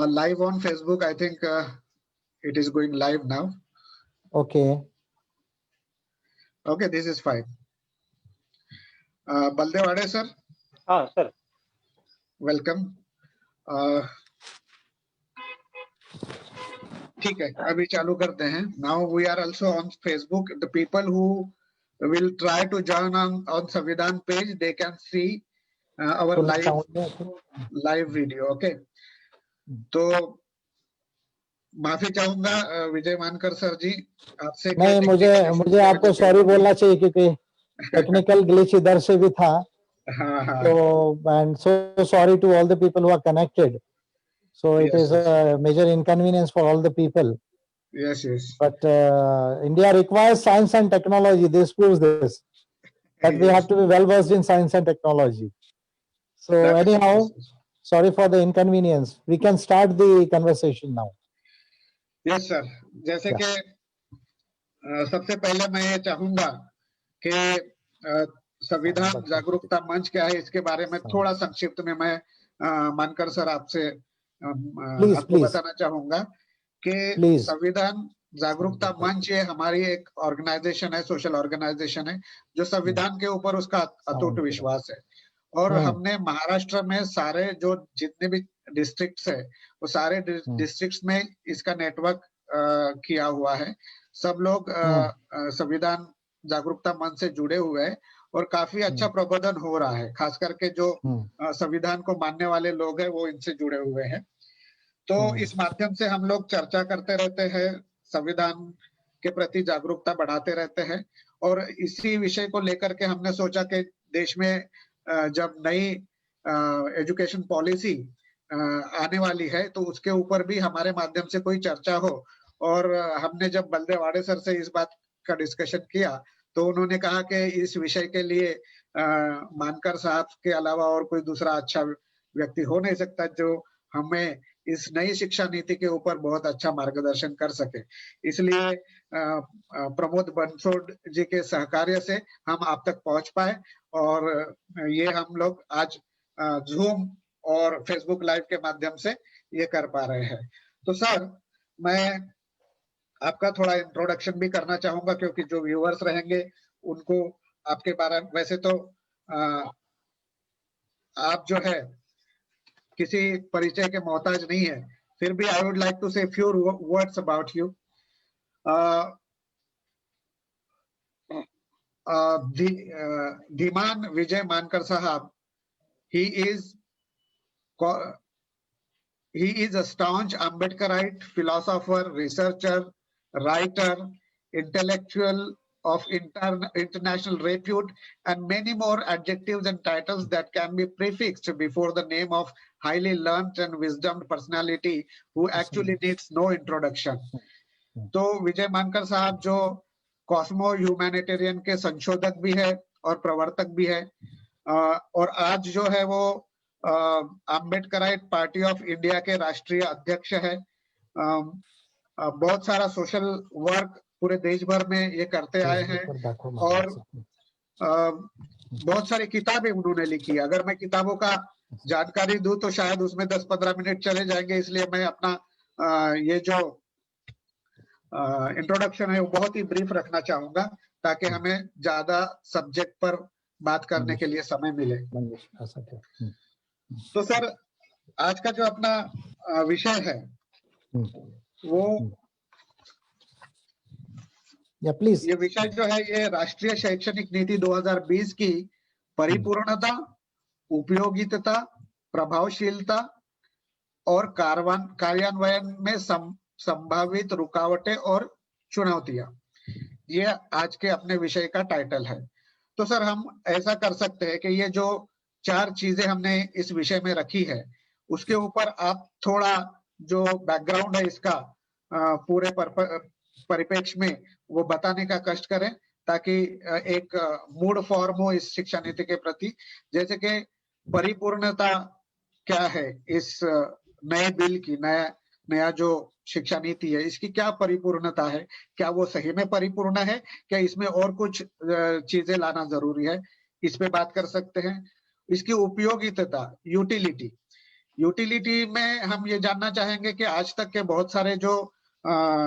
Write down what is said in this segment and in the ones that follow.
Live on Facebook. I think it is going live now. Okay. Okay, this is fine. Baldev Ade sir. Sir. Welcome. ठीक है, अभी चालू करते हैं. Now we are also on Facebook. The people who will try to join on Sanvidhan page, they can see our live video. Okay. तो माफी चाहूंगा विजय मानकर सर जी आपसे. नहीं, मुझे आपको सॉरी बोलना चाहिए क्योंकि टेक्निकल ग्लिच इधर से भी था. So and so sorry to all the people who are connected. So it is a major inconvenience for all the people. Yes. But India requires science and technology. This proves this. That we have to be well versed in science and technology. So anyhow, sorry for the inconvenience. We can start the conversation now. Yes sir. जैसे कि सबसे पहले मैं ये चाहूंगा कि संविधान जागरूकता मंच क्या है इसके बारे में थोड़ा संक्षिप्त में मैं मानकर सर आपसे आपको बताना चाहूंगा कि संविधान जागरूकता मंच ये हमारी एक ऑर्गेनाइजेशन है, सोशल ऑर्गेनाइजेशन है जो संविधान के ऊपर उसका अटूट विश्वास है. और हमने महाराष्ट्र में सारे जो जितने भी डिस्ट्रिक्ट्स है वो सारे डिस्ट्रिक्ट्स में इसका नेटवर्क किया हुआ है. सब लोग संविधान जागरूकता मंच से जुड़े हुए हैं और काफी अच्छा प्रबोधन हो रहा है. खास करके जो संविधान को मानने वाले लोग हैं वो इनसे जुड़े हुए हैं. तो इस माध्यम से हम लोग चर्चा करते रहते हैं, संविधान के प्रति जागरूकता बढ़ाते रहते हैं. और इसी विषय को लेकर के हमने सोचा कि देश में जब नई एजुकेशन पॉलिसी आने वाली है तो उसके ऊपर भी हमारे माध्यम से कोई चर्चा हो. और हमने जब बलदेव आडे सर से इस बात का डिस्कशन किया तो उन्होंने कहा कि इस विषय के लिए मानकर साहब के अलावा और कोई दूसरा अच्छा व्यक्ति हो नहीं सकता जो हमें इस नई शिक्षा नीति के ऊपर बहुत अच्छा मार्गदर्शन कर सके. इसलिए प्रमोद बंसोड जी के सहकार्य से हम आप तक पहुंच पाए और ये हम लोग आज जूम और फेसबुक लाइव के माध्यम से ये कर पा रहे हैं. तो सर मैं आपका थोड़ा इंट्रोडक्शन भी करना चाहूंगा क्योंकि जो व्यूअर्स रहेंगे उनको आपके बारे में, वैसे तो आप जो है किसी परिचय के मोहताज नहीं है, फिर भी I would like to say few words about you. Dhiman Vijay Mankar साहब, he is a staunch Ambedkarite philosopher, researcher, writer, intellectual of international repute, and many more adjectives and titles that can be prefixed before the name of highly learned and wisdomed personality who actually needs no introduction. तो विजय मानकर साहब जो Cosmo humanitarian के संशोधक भी है और प्रवर्तक भी है और आज जो है वो अम्बेडकराइट पार्टी ऑफ इंडिया के राष्ट्रीय अध्यक्ष है. बहुत सारा सोशल वर्क पूरे देश भर में ये करते आए हैं और बहुत सारी किताबें उन्होंने लिखी. अगर मैं किताबों का जानकारी दूं तो शायद उसमें 10-15 मिनट चले जाएंगे, इसलिए मैं अपना ये जो इंट्रोडक्शन है वो बहुत ही ब्रीफ रखना चाहूंगा ताकि हमें ज्यादा सब्जेक्ट पर बात करने के लिए समय मिले. तो सर आज का जो अपना विषय है वो प्लीज, ये विषय जो है ये राष्ट्रीय शैक्षणिक नीति 2020 की परिपूर्णता, उपयोगिता, प्रभावशीलता और कार्यान्वयन में संभावित रुकावटें और चुनौतियां, ये आज के अपने विषय का टाइटल है. तो सर हम ऐसा कर सकते हैं कि ये जो 4 चीजें हमने इस विषय में रखी है उसके ऊपर आप थोड़ा जो बैकग्राउंड है इसका पूरे परिप्रेक्ष्य में वो बताने का कष्ट करें ताकि एक मूड फॉर्म हो इस शिक्षा नीति के प्रति. जैसे कि परिपूर्णता क्या है इस नए बिल की, नया जो शिक्षा नीति है इसकी क्या परिपूर्णता है, क्या वो सही में परिपूर्ण है, क्या इसमें और कुछ चीजें लाना जरूरी है, इस पे बात कर सकते हैं. इसकी उपयोगिता, यूटिलिटी, यूटिलिटी में हम ये जानना चाहेंगे कि आज तक के बहुत सारे जो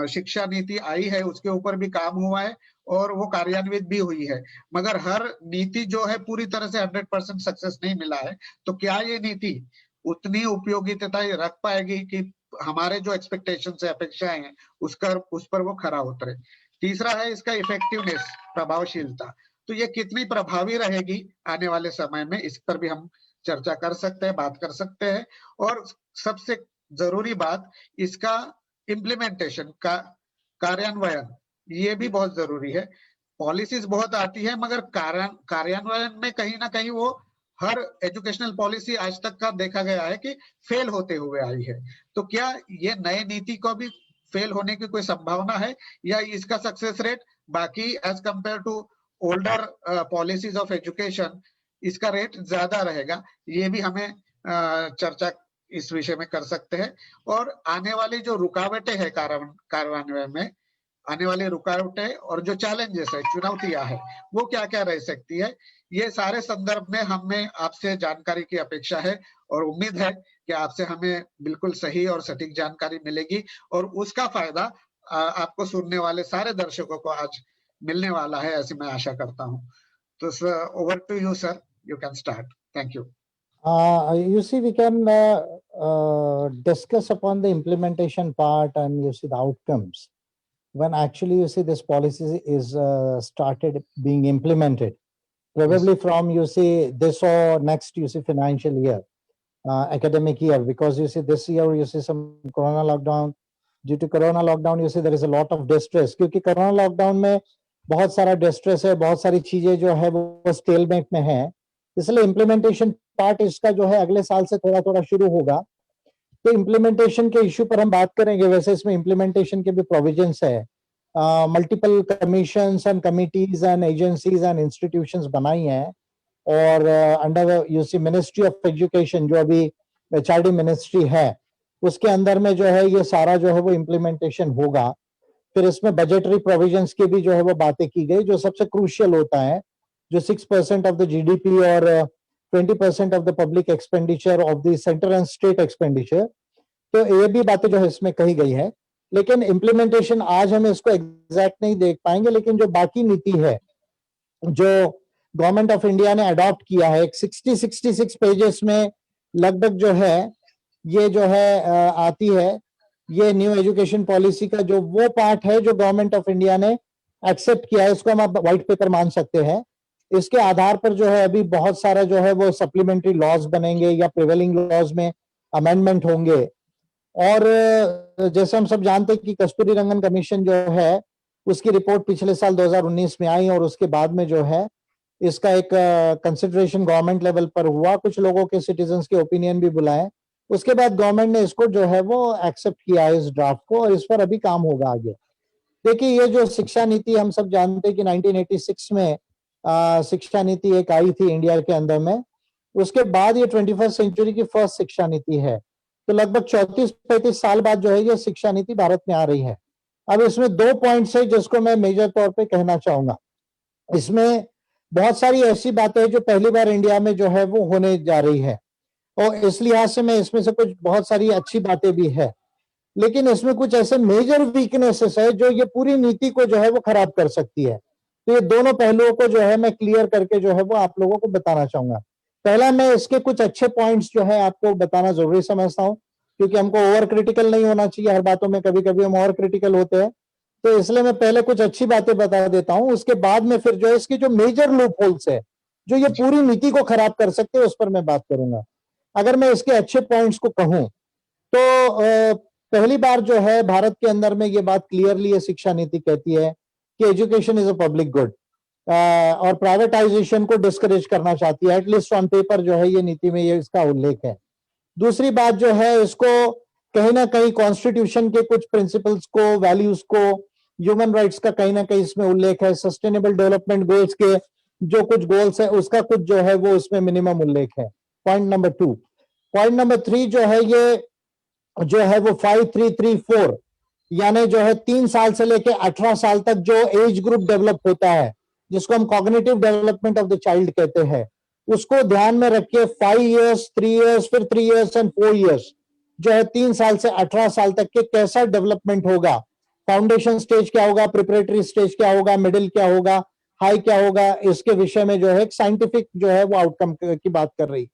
शिक्षा नीति आई है उसके ऊपर भी काम हुआ है और वो कार्यान्वित भी हुई है, मगर हर नीति जो है पूरी तरह से 100% सक्सेस नहीं मिला है। तो क्या ये नीति उतनी उपयोगिता रख पाएगी कि हमारे जो एक्सपेक्टेशन है, अपेक्षाएं हैं, उस पर वो खरा उतरे। तीसरा है इसका इफेक्टिवनेस, प्रभावशीलता। तो ये कितनी प्रभावी रहेगी आने वाले समय में, इस पर भी हम चर्चा कर सकते हैं, बात कर सकते हैं। और सबसे जरूरी बात, इसका इम्प्लीमेंटेशन का कार्यान्वयन, ये भी बहुत जरूरी है। पॉलिसीज बहुत आती है मगर कार्यान्वयन में कहीं ना कहीं वो हर एजुकेशनल पॉलिसी आज तक का देखा गया है कि फेल होते हुए आई है। तो क्या ये नए नीति को भी फेल होने की कोई संभावना है, या इसका सक्सेस रेट बाकी as compare to older policies of education इसका रेट ज्यादा रहेगा? ये भी हमें चर्चा इस विषय में कर सकते हैं। और आने वाली जो रुकावटें हैं कार्यान्वयन में, आने वाली रुकावटें और जो चैलेंजेस है, चुनौतियां है, वो क्या क्या रह सकती है, ये सारे संदर्भ में हमें आपसे जानकारी की अपेक्षा है और उम्मीद है कि आपसे हमें बिल्कुल सही और सटीक जानकारी मिलेगी और उसका फायदा आपको सुनने वाले सारे दर्शकों को आज मिलने वाला है, ऐसी मैं आशा करता हूँ। तो sir, over to you sir, you can start. Thank you. You see, we can discuss upon the implementation part and you see the outcomes when actually you see this policy is started being implemented. Probably yes. From you see this or next you see financial year, academic year, because you see this year you see some corona lockdown. Due to corona lockdown, you see there is a lot of distress. क्योंकि corona lockdown में बहुत सारा distress है, बहुत सारी चीजें जो है वो स्टेलमेट में है, इसलिए इम्प्लीमेंटेशन पार्ट इसका जो है अगले साल से थोड़ा थोड़ा शुरू होगा। तो इम्प्लीमेंटेशन के इश्यू पर हम बात करेंगे। वैसे इसमें इम्प्लीमेंटेशन के भी प्रोविजंस है, multiple commissions and committees and agencies and institutions बनाई हैं और under U C ministry of education जो अभी एचआरडी मिनिस्ट्री है उसके अंदर में जो है ये सारा जो है वो इम्प्लीमेंटेशन होगा। फिर इसमें बजटरी प्रोविजंस की भी जो है वो बातें की गई, जो सबसे क्रूशियल होता है, जो 6% ऑफ द जीडीपी और 20% of the public expenditure of the centre and state expenditure. तो ये भी बातें जो है इसमें कही गई है, लेकिन इम्प्लीमेंटेशन आज हम इसको एग्जैक्ट नहीं देख पाएंगे। लेकिन जो बाकी नीति है जो गवर्नमेंट ऑफ इंडिया ने अडॉप्ट किया है, 66 पेजेस में लगभग जो है ये जो है आती है, ये न्यू एजुकेशन पॉलिसी का जो वो पार्ट है जो गवर्नमेंट ऑफ इंडिया ने एक्सेप्ट किया है, इसको हम व्हाइट पेपर मान सकते हैं। इसके आधार पर जो है अभी बहुत सारा जो है वो सप्लीमेंट्री लॉज बनेंगे या प्रिवेलिंग लॉज में अमेंडमेंट होंगे। और जैसे हम सब जानते हैं कि कस्तूरी रंगन कमीशन जो है उसकी रिपोर्ट पिछले साल 2019 में आई और उसके बाद में जो है इसका एक कंसिडरेशन गवर्नमेंट लेवल पर हुआ, कुछ लोगों के सिटीजन्स के ओपिनियन भी बुलाए, उसके बाद गवर्नमेंट ने इसको जो है वो एक्सेप्ट किया है इस ड्राफ्ट को और इस पर अभी काम होगा आगे। देखिए ये जो शिक्षा नीति हम सब जानते हैं कि 1986 में शिक्षा नीति एक आई थी इंडिया के अंदर में, उसके बाद ये 21st सेंचुरी की फर्स्ट शिक्षा नीति है। तो लगभग 34-35 साल बाद जो है ये शिक्षा नीति भारत में आ रही है। अब इसमें 2 पॉइंट्स है जिसको मैं मेजर तौर पे कहना चाहूंगा। इसमें बहुत सारी ऐसी बातें हैं जो पहली बार इंडिया में जो है वो होने जा रही है और इस लिहाज से मैं इसमें से कुछ बहुत सारी अच्छी बातें भी है, लेकिन इसमें कुछ ऐसे मेजर वीकनेसेस है जो ये पूरी नीति को जो है वो खराब कर सकती है। तो ये दोनों पहलुओं को जो है मैं क्लियर करके जो है वो आप लोगों को बताना चाहूंगा। पहला, मैं इसके कुछ अच्छे पॉइंट्स जो है आपको बताना जरूरी समझता हूँ, क्योंकि हमको ओवर क्रिटिकल नहीं होना चाहिए। हर बातों में कभी कभी हम ओवर क्रिटिकल होते हैं, तो इसलिए मैं पहले कुछ अच्छी बातें बता देता हूँ, उसके बाद में फिर जो है इसकी जो मेजर लूप होल्स है जो ये पूरी नीति को खराब कर सकते हैं उस पर मैं बात करूंगा। अगर मैं इसके अच्छे पॉइंट्स को कहूं तो पहली बार जो है भारत के अंदर में ये बात क्लियरली ये शिक्षा नीति कहती है कि education is a public good और प्राइवेटाइजेशन को डिस्करेज करना चाहती है, एटलीस्ट ऑन पेपर जो है ये नीति में ये इसका उल्लेख है। दूसरी बात जो है इसको कहीं ना कहीं कॉन्स्टिट्यूशन के कुछ प्रिंसिपल्स को, वैल्यूज को, ह्यूमन राइट्स का कहीं ना कहीं इसमें उल्लेख है, सस्टेनेबल डेवलपमेंट गोल्स के जो कुछ गोल्स है उसका कुछ जो है वो इसमें मिनिमम उल्लेख है। Point number 2। पॉइंट नंबर 3 जो है ये जो है वो 5334 यानी जो है 3 साल से लेकर 18 साल तक जो एज ग्रुप डेवलप होता है जिसको हम cognitive development of the child कहते हैं, उसको ध्यान में रख के 5 years, 3 years, फिर 3 years and 4 years जो है 3 साल से 18 साल तक के कैसा डेवलपमेंट होगा, फाउंडेशन स्टेज क्या होगा, प्रिपरेटरी स्टेज क्या होगा, मिडिल क्या होगा, हाई क्या होगा, इसके विषय में जो है साइंटिफिक जो है वो आउटकम की बात कर रही।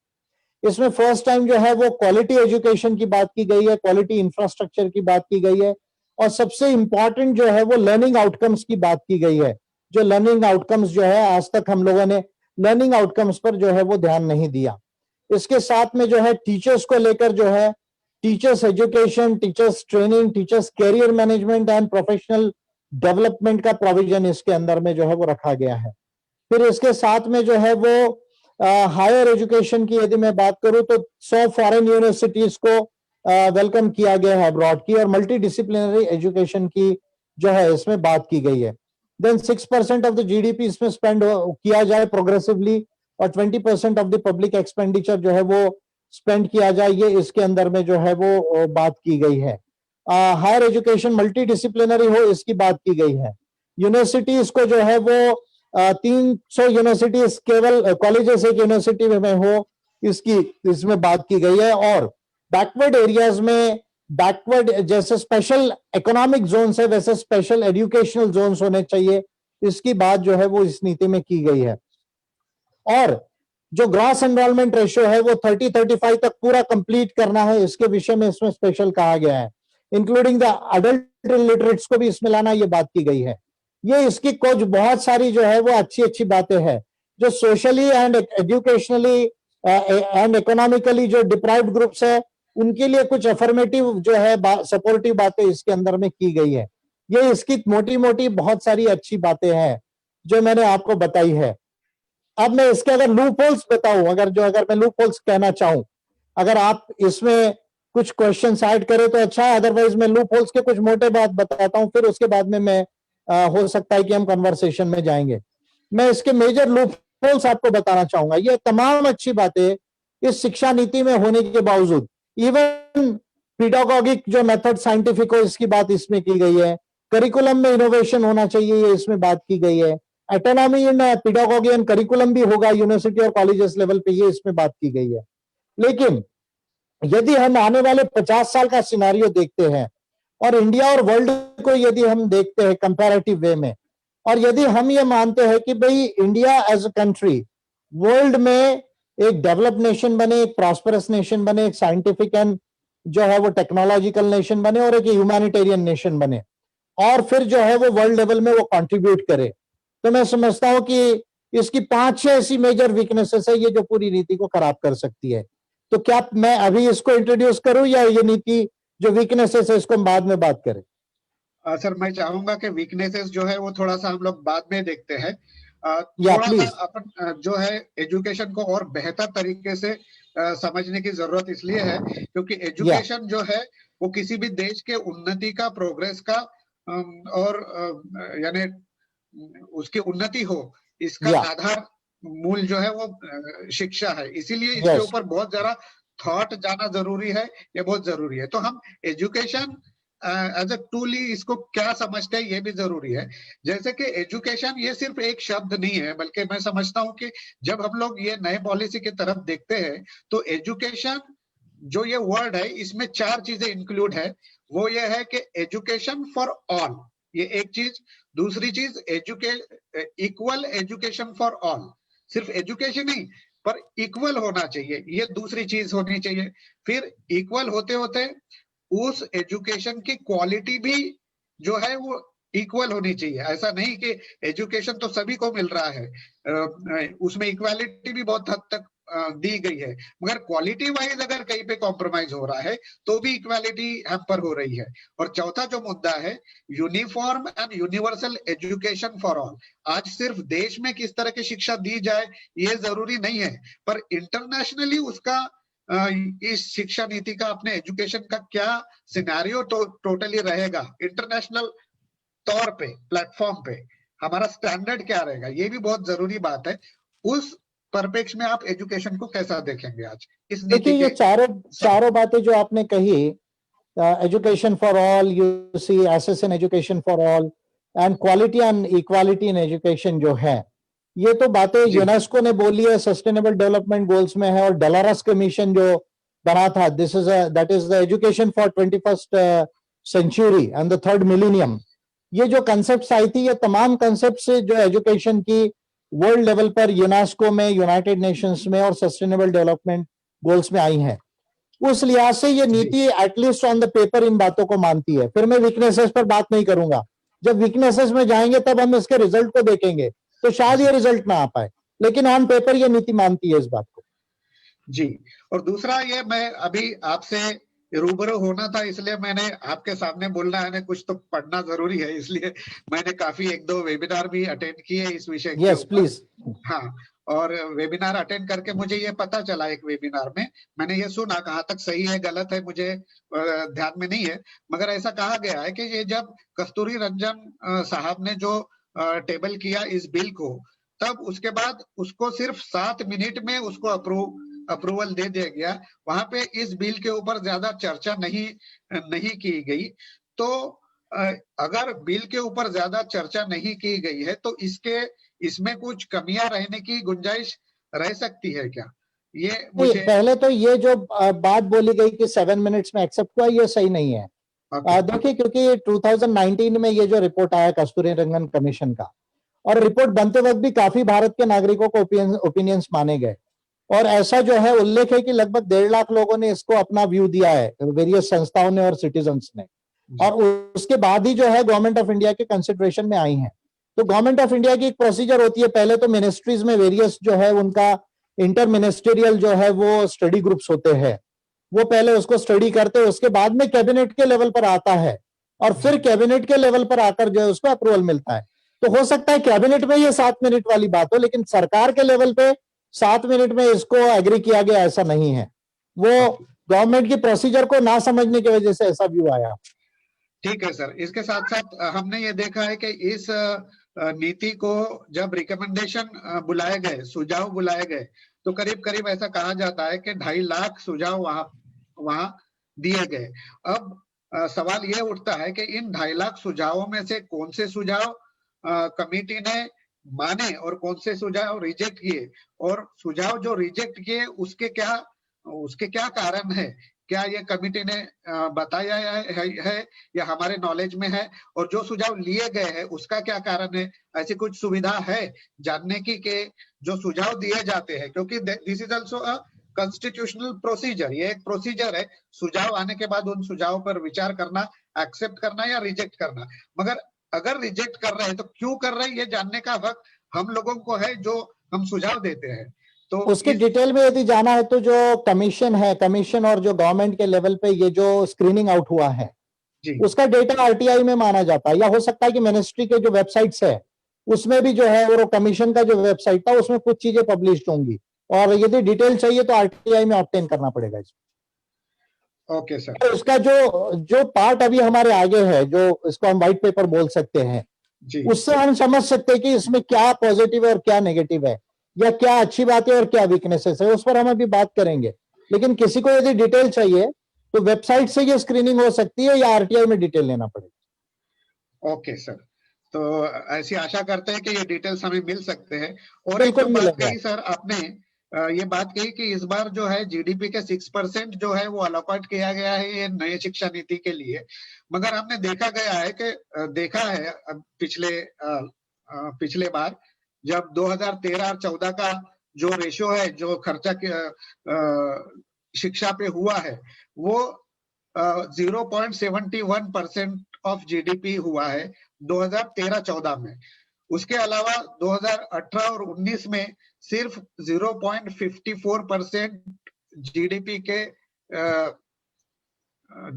इसमें फर्स्ट टाइम जो है वो क्वालिटी एजुकेशन की बात की गई है, क्वालिटी इंफ्रास्ट्रक्चर की बात की गई है, और सबसे इंपॉर्टेंट जो है वो लर्निंग आउटकम्स की बात की गई है। जो लर्निंग आउटकम्स जो है आज तक हम लोगों ने लर्निंग आउटकम्स पर जो है वो ध्यान नहीं दिया। इसके साथ में जो है टीचर्स को लेकर जो है teachers education, teachers training, teachers career management and professional development का प्रोविजन इसके अंदर में जो है वो रखा गया है। फिर इसके साथ में जो है वो हायर एजुकेशन की यदि मैं बात करूं तो 100 फॉरेन यूनिवर्सिटीज को वेलकम किया गया है अब्रॉड की, और मल्टी डिसिप्लिनरी एजुकेशन की जो है इसमें बात की गई है। देन 6% ऑफ द जीडीपी इसमें स्पेंड किया जाए प्रोग्रेसिवली, और 20% ऑफ द पब्लिक एक्सपेंडिचर जो है वो स्पेंड किया जाए, ये इसके अंदर में जो है वो बात की गई है। हायर एजुकेशन मल्टी डिसिप्लिनरी हो, इसकी बात की गई है। यूनिवर्सिटीज को जो है वो 300 यूनिवर्सिटीज केवल कॉलेजेस एक यूनिवर्सिटी में हो, इसकी इसमें बात की गई है। और बैकवर्ड एरियाज में, बैकवर्ड जैसे स्पेशल इकोनॉमिक जोन है वैसे स्पेशल एजुकेशनल जोन्स होने चाहिए, इसकी बात जो है वो इस नीति में की गई है। और जो ग्रॉस एनरोलमेंट रेशियो है वो 30-35 तक पूरा कंप्लीट करना है, इसके विषय में इसमें स्पेशल कहा गया है। इंक्लूडिंग द अडल्ट इलिटरेट्स को भी इसमें लाना, ये बात की गई है। ये इसकी कुछ बहुत सारी जो है वो अच्छी अच्छी बातें हैं। जो socially and educationally and economically जो डिप्राइव्ड ग्रुप्स है, उनके लिए कुछ अफर्मेटिव जो है सपोर्टिव बातें इसके अंदर में की गई है। ये इसकी मोटी मोटी बहुत सारी अच्छी बातें हैं जो मैंने आपको बताई है। अब मैं इसके अगर लूप होल्स बताऊं, अगर मैं लूप होल्स कहना चाहूं, अगर आप इसमें कुछ क्वेश्चन ऐड करें तो अच्छा है, अदरवाइज मैं लूप होल्स के कुछ मोटे बात बताता हूं, फिर उसके बाद में मैं हो सकता है कि हम कन्वर्सेशन में जाएंगे। मैं इसके मेजर लूप होल्स आपको बताना चाहूंगा। ये तमाम अच्छी बातें इस शिक्षा नीति में होने के बावजूद, इवन पीडागोगिक जो मेथड साइंटिफिक हो, इसकी बात इसमें की गई है। करिकुलम में इनोवेशन होना चाहिए, ये इसमें बात की गई है। ऑटोनॉमी इन पीडागोगी एंड करिकुलम भी होगा यूनिवर्सिटी और कॉलेजेस लेवल पे, ये इसमें बात की गई है। लेकिन यदि हम आने वाले 50 साल का सिनारियो देखते हैं और इंडिया और वर्ल्ड को यदि हम देखते हैं कंपैरेटिव वे में, और यदि हम ये मानते हैं कि भाई India as a country world में एक डेवलप नेशन बने, एक प्रॉस्परस नेशन बने, एक साइंटिफिक एंड जो है वो टेक्नोलॉजिकल नेशन बने, और एक ह्यूमैनिटेरियन नेशन बने, और फिर जो है वो वर्ल्ड लेवल में वो कंट्रीब्यूट करे, तो मैं समझता हूं कि इसकी 5-6 ऐसी मेजर वीकनेसेस है ये जो पूरी नीति को खराब कर सकती है। तो क्या मैं अभी इसको इंट्रोड्यूस करूं या ये नीति जो वीकनेसेस है इसको हम बाद में बात करें? सर मैं चाहूंगा कि वीकनेसेस जो है वो थोड़ा सा हम लोग बाद में देखते हैं। या थोड़ा प्लीज। सा अपन जो है एजुकेशन को और बेहतर तरीके से समझने की जरूरत इसलिए है क्योंकि एजुकेशन जो है वो किसी भी देश के उन्नति का, प्रोग्रेस का और यानी उसकी उन्नति हो, इसका आधार मूल जो है वो शिक्षा है। इसीलिए इसके ऊपर बहुत ज्यादा थॉट जाना जरूरी है, ये बहुत जरूरी है। तो हम एजुकेशन एज अ टूल ही इसको क्या समझते हैं ये भी जरूरी है। जैसे कि एजुकेशन ये सिर्फ एक शब्द नहीं है, बल्कि मैं समझता हूँ कि जब हम लोग ये नए पॉलिसी की तरफ देखते हैं तो एजुकेशन जो ये वर्ड है इसमें 4 चीजें इंक्लूड है। वो ये है कि एजुकेशन फॉर ऑल, ये एक चीज। दूसरी चीज इक्वल एजुकेशन फॉर ऑल, सिर्फ एजुकेशन ही पर इक्वल होना चाहिए, ये दूसरी चीज होनी चाहिए। फिर इक्वल होते होते उस एजुकेशन की क्वालिटी भी जो है वो इक्वल होनी चाहिए। ऐसा नहीं कि एजुकेशन तो सभी को मिल रहा है, उसमें इक्वालिटी भी बहुत हद तक दी गई है, मगर क्वालिटी वाइज अगर कहीं पे कॉम्प्रोमाइज हो रहा है तो भी इक्वालिटी हैम्पर हो रही है। और चौथा जो मुद्दा है uniform and universal education for all. आज सिर्फ देश में किस तरह की शिक्षा दी जाए ये जरूरी नहीं है, पर इंटरनेशनली उसका इस शिक्षा नीति का, अपने एजुकेशन का क्या सिनेरियो टोटली रहेगा, इंटरनेशनल तौर पे प्लेटफॉर्म पे हमारा स्टैंडर्ड क्या रहेगा, ये भी बहुत जरूरी बात है। उस परिप्रेक्ष्य में आप एजुकेशन को कैसा देखेंगे आज इस नीति देखिए, ये चारों बातें जो आपने कही, education for all, you see access in education for all, and quality and equality in education जो है, ये तो बातें जी। यूनेस्को ने बोली है, सस्टेनेबल डेवलपमेंट गोल्स में है, और डेलारस कमीशन जो बना था, that is the education for 21st century and the third millennium. ये जो कंसेप्ट आई थी, ये तमाम कंसेप्ट से जो एजुकेशन की वर्ल्ड लेवल पर यूनेस्को में, यूनाइटेड नेशंस में और सस्टेनेबल डेवलपमेंट गोल्स में आई हैं। उस लिहाज से ये नीति at least on the paper in बातों को मानती है। फिर मैं वीकनेसेस पर बात नहीं करूंगा, जब वीकनेसेस में जाएंगे तब हम इसके रिजल्ट को देखेंगे, तो शायद ये रिजल्ट ना आ पाए, लेकिन ऑन पेपर ये नीति मानती है इस बात को। जी। और दूसरा ये, मैं अभी आपसे रूबरू होना था, इसलिए मैंने आपके सामने बोलना है, कुछ तो पढ़ना जरूरी है, इसलिए मैंने काफी 1-2 वेबिनार भी अटेंड किए इस विषय के यस ऊपर। प्लीज। हाँ, और वेबिनार अटेंड करके मुझे ये पता चला, एक वेबिनार में मैंने ये सुना, कहाँ तक सही है गलत है मुझे ध्यान में नहीं है, मगर ऐसा कहा गया है कि ये जब कस्तूरी रंजन साहब ने जो टेबल किया इस बिल को, तब उसके बाद उसको सिर्फ 7 मिनट में उसको अप्रूवल दे दिया गया। वहां पे इस बिल के ऊपर ज्यादा चर्चा नहीं की गई। तो अगर बिल के ऊपर ज्यादा चर्चा नहीं की गई है तो इसमें कुछ कमियां रहने की गुंजाइश रह सकती है क्या? ये मुझे पहले तो ये जो बात बोली गई कि 7 मिनट्स में एक्सेप्ट हुआ, ये सही नहीं है। देखिए, क्योंकि 2019 में ये जो रिपोर्ट आया कस्तूरी रंगन कमीशन का, और रिपोर्ट बनते वक्त भी काफी भारत के नागरिकों को ओपिनियंस माने गए, और ऐसा जो है उल्लेख है कि लगभग 1.5 लाख लोगों ने इसको अपना व्यू दिया है, वेरियस संस्थाओं ने और सिटीजन्स ने, और उसके बाद ही जो है गवर्नमेंट ऑफ इंडिया के कंसिडरेशन में आई हैं। तो गवर्नमेंट ऑफ इंडिया की एक प्रोसीजर होती है, पहले तो मिनिस्ट्रीज में वेरियस जो है उनका इंटर मिनिस्टेरियल जो है वो स्टडी ग्रुप्स होते हैं, वो पहले उसको स्टडी करते हैं, उसके बाद में कैबिनेट के लेवल पर आता है, और फिर कैबिनेट के लेवल पर आकर जो है उसको अप्रूवल मिलता है। तो हो सकता है कैबिनेट में ये 7 मिनट वाली बात हो, लेकिन सरकार के लेवल पे 7 मिनट में इसको एग्री किया गया, ऐसा नहीं है। वो गवर्नमेंट की प्रोसीजर को ना समझने की वजह से ऐसा व्यू आया। ठीक है सर। इसके साथ साथ हमने ये देखा है कि इस नीति को जब रिकमेंडेशन बुलाए गए, सुझाव बुलाए गए, तो करीब करीब ऐसा कहा जाता है कि 2.5 लाख सुझाव वहां दिए गए। अब सवाल ये उठता है कि इन 2.5 लाख सुझावों में से कौन से सुझाव कमेटी ने माने और कौन से सुझाव रिजेक्ट किए, और सुझाव जो रिजेक्ट किए उसके क्या कारण है? क्या ये कमेटी ने बताया है या हमारे नॉलेज में है? और जो सुझाव लिए गए हैं उसका क्या कारण है? ऐसी कुछ सुविधा है जानने की कि जो सुझाव दिए जाते हैं, क्योंकि this is also a constitutional procedure, ये एक प्रोसीजर है, सुझाव आने के बाद उन सुझाव पर विचार करना, एक्सेप्ट करना या रिजेक्ट करना। मगर अगर रिजेक्ट कर रहे हैं तो क्यों कर रहे हैं, ये जानने का हक हम लोगों को है जो हम सुझाव देते हैं। तो उसके डिटेल में यदि जाना है तो जो कमीशन है, कमीशन और जो गवर्नमेंट के लेवल पे ये जो स्क्रीनिंग आउट हुआ है, उसका डेटा आरटीआई में माना जाता है, या हो सकता है कि मिनिस्ट्री के जो वेबसाइट्स है उसमें भी जो है वो कमीशन का जो वेबसाइट था उसमें कुछ चीजें पब्लिश होंगी, और यदि डिटेल चाहिए तो आरटीआई में ऑब्टेन करना पड़ेगा इसमें। Okay sir. तो उसका जो पार्ट अभी हमारे आगे है, जो इसको हम व्हाइट पेपर बोल सकते हैं, उससे हम समझ सकते हैं कि इसमें क्या पॉजिटिव है और क्या नेगेटिव है, या क्या अच्छी बात है और क्या वीकनेसेस है, उस पर हम अभी बात करेंगे। लेकिन किसी को यदि डिटेल चाहिए तो वेबसाइट से ये स्क्रीनिंग हो सकती है, या आरटीआई में डिटेल लेना पड़ेगा। Okay sir. तो ऐसी आशा करते हैं कि ये डिटेल्स हमें मिल सकते हैं। और एक बिल्कुल बात मिलेगा। कही सर आपने, ये बात कही कि इस बार जो है जीडीपी के 6% जो है वो अलोकेट किया गया है ये नई शिक्षा नीति के लिए। मगर हमने देखा है पिछले बार जब 2013 और 14 का जो रेशो है, जो खर्चा शिक्षा पे हुआ है, वो 0.71% ऑफ जीडीपी हुआ है 2013-14 में। उसके अलावा 2018 और 19 में सिर्फ 0.54% जीडीपी के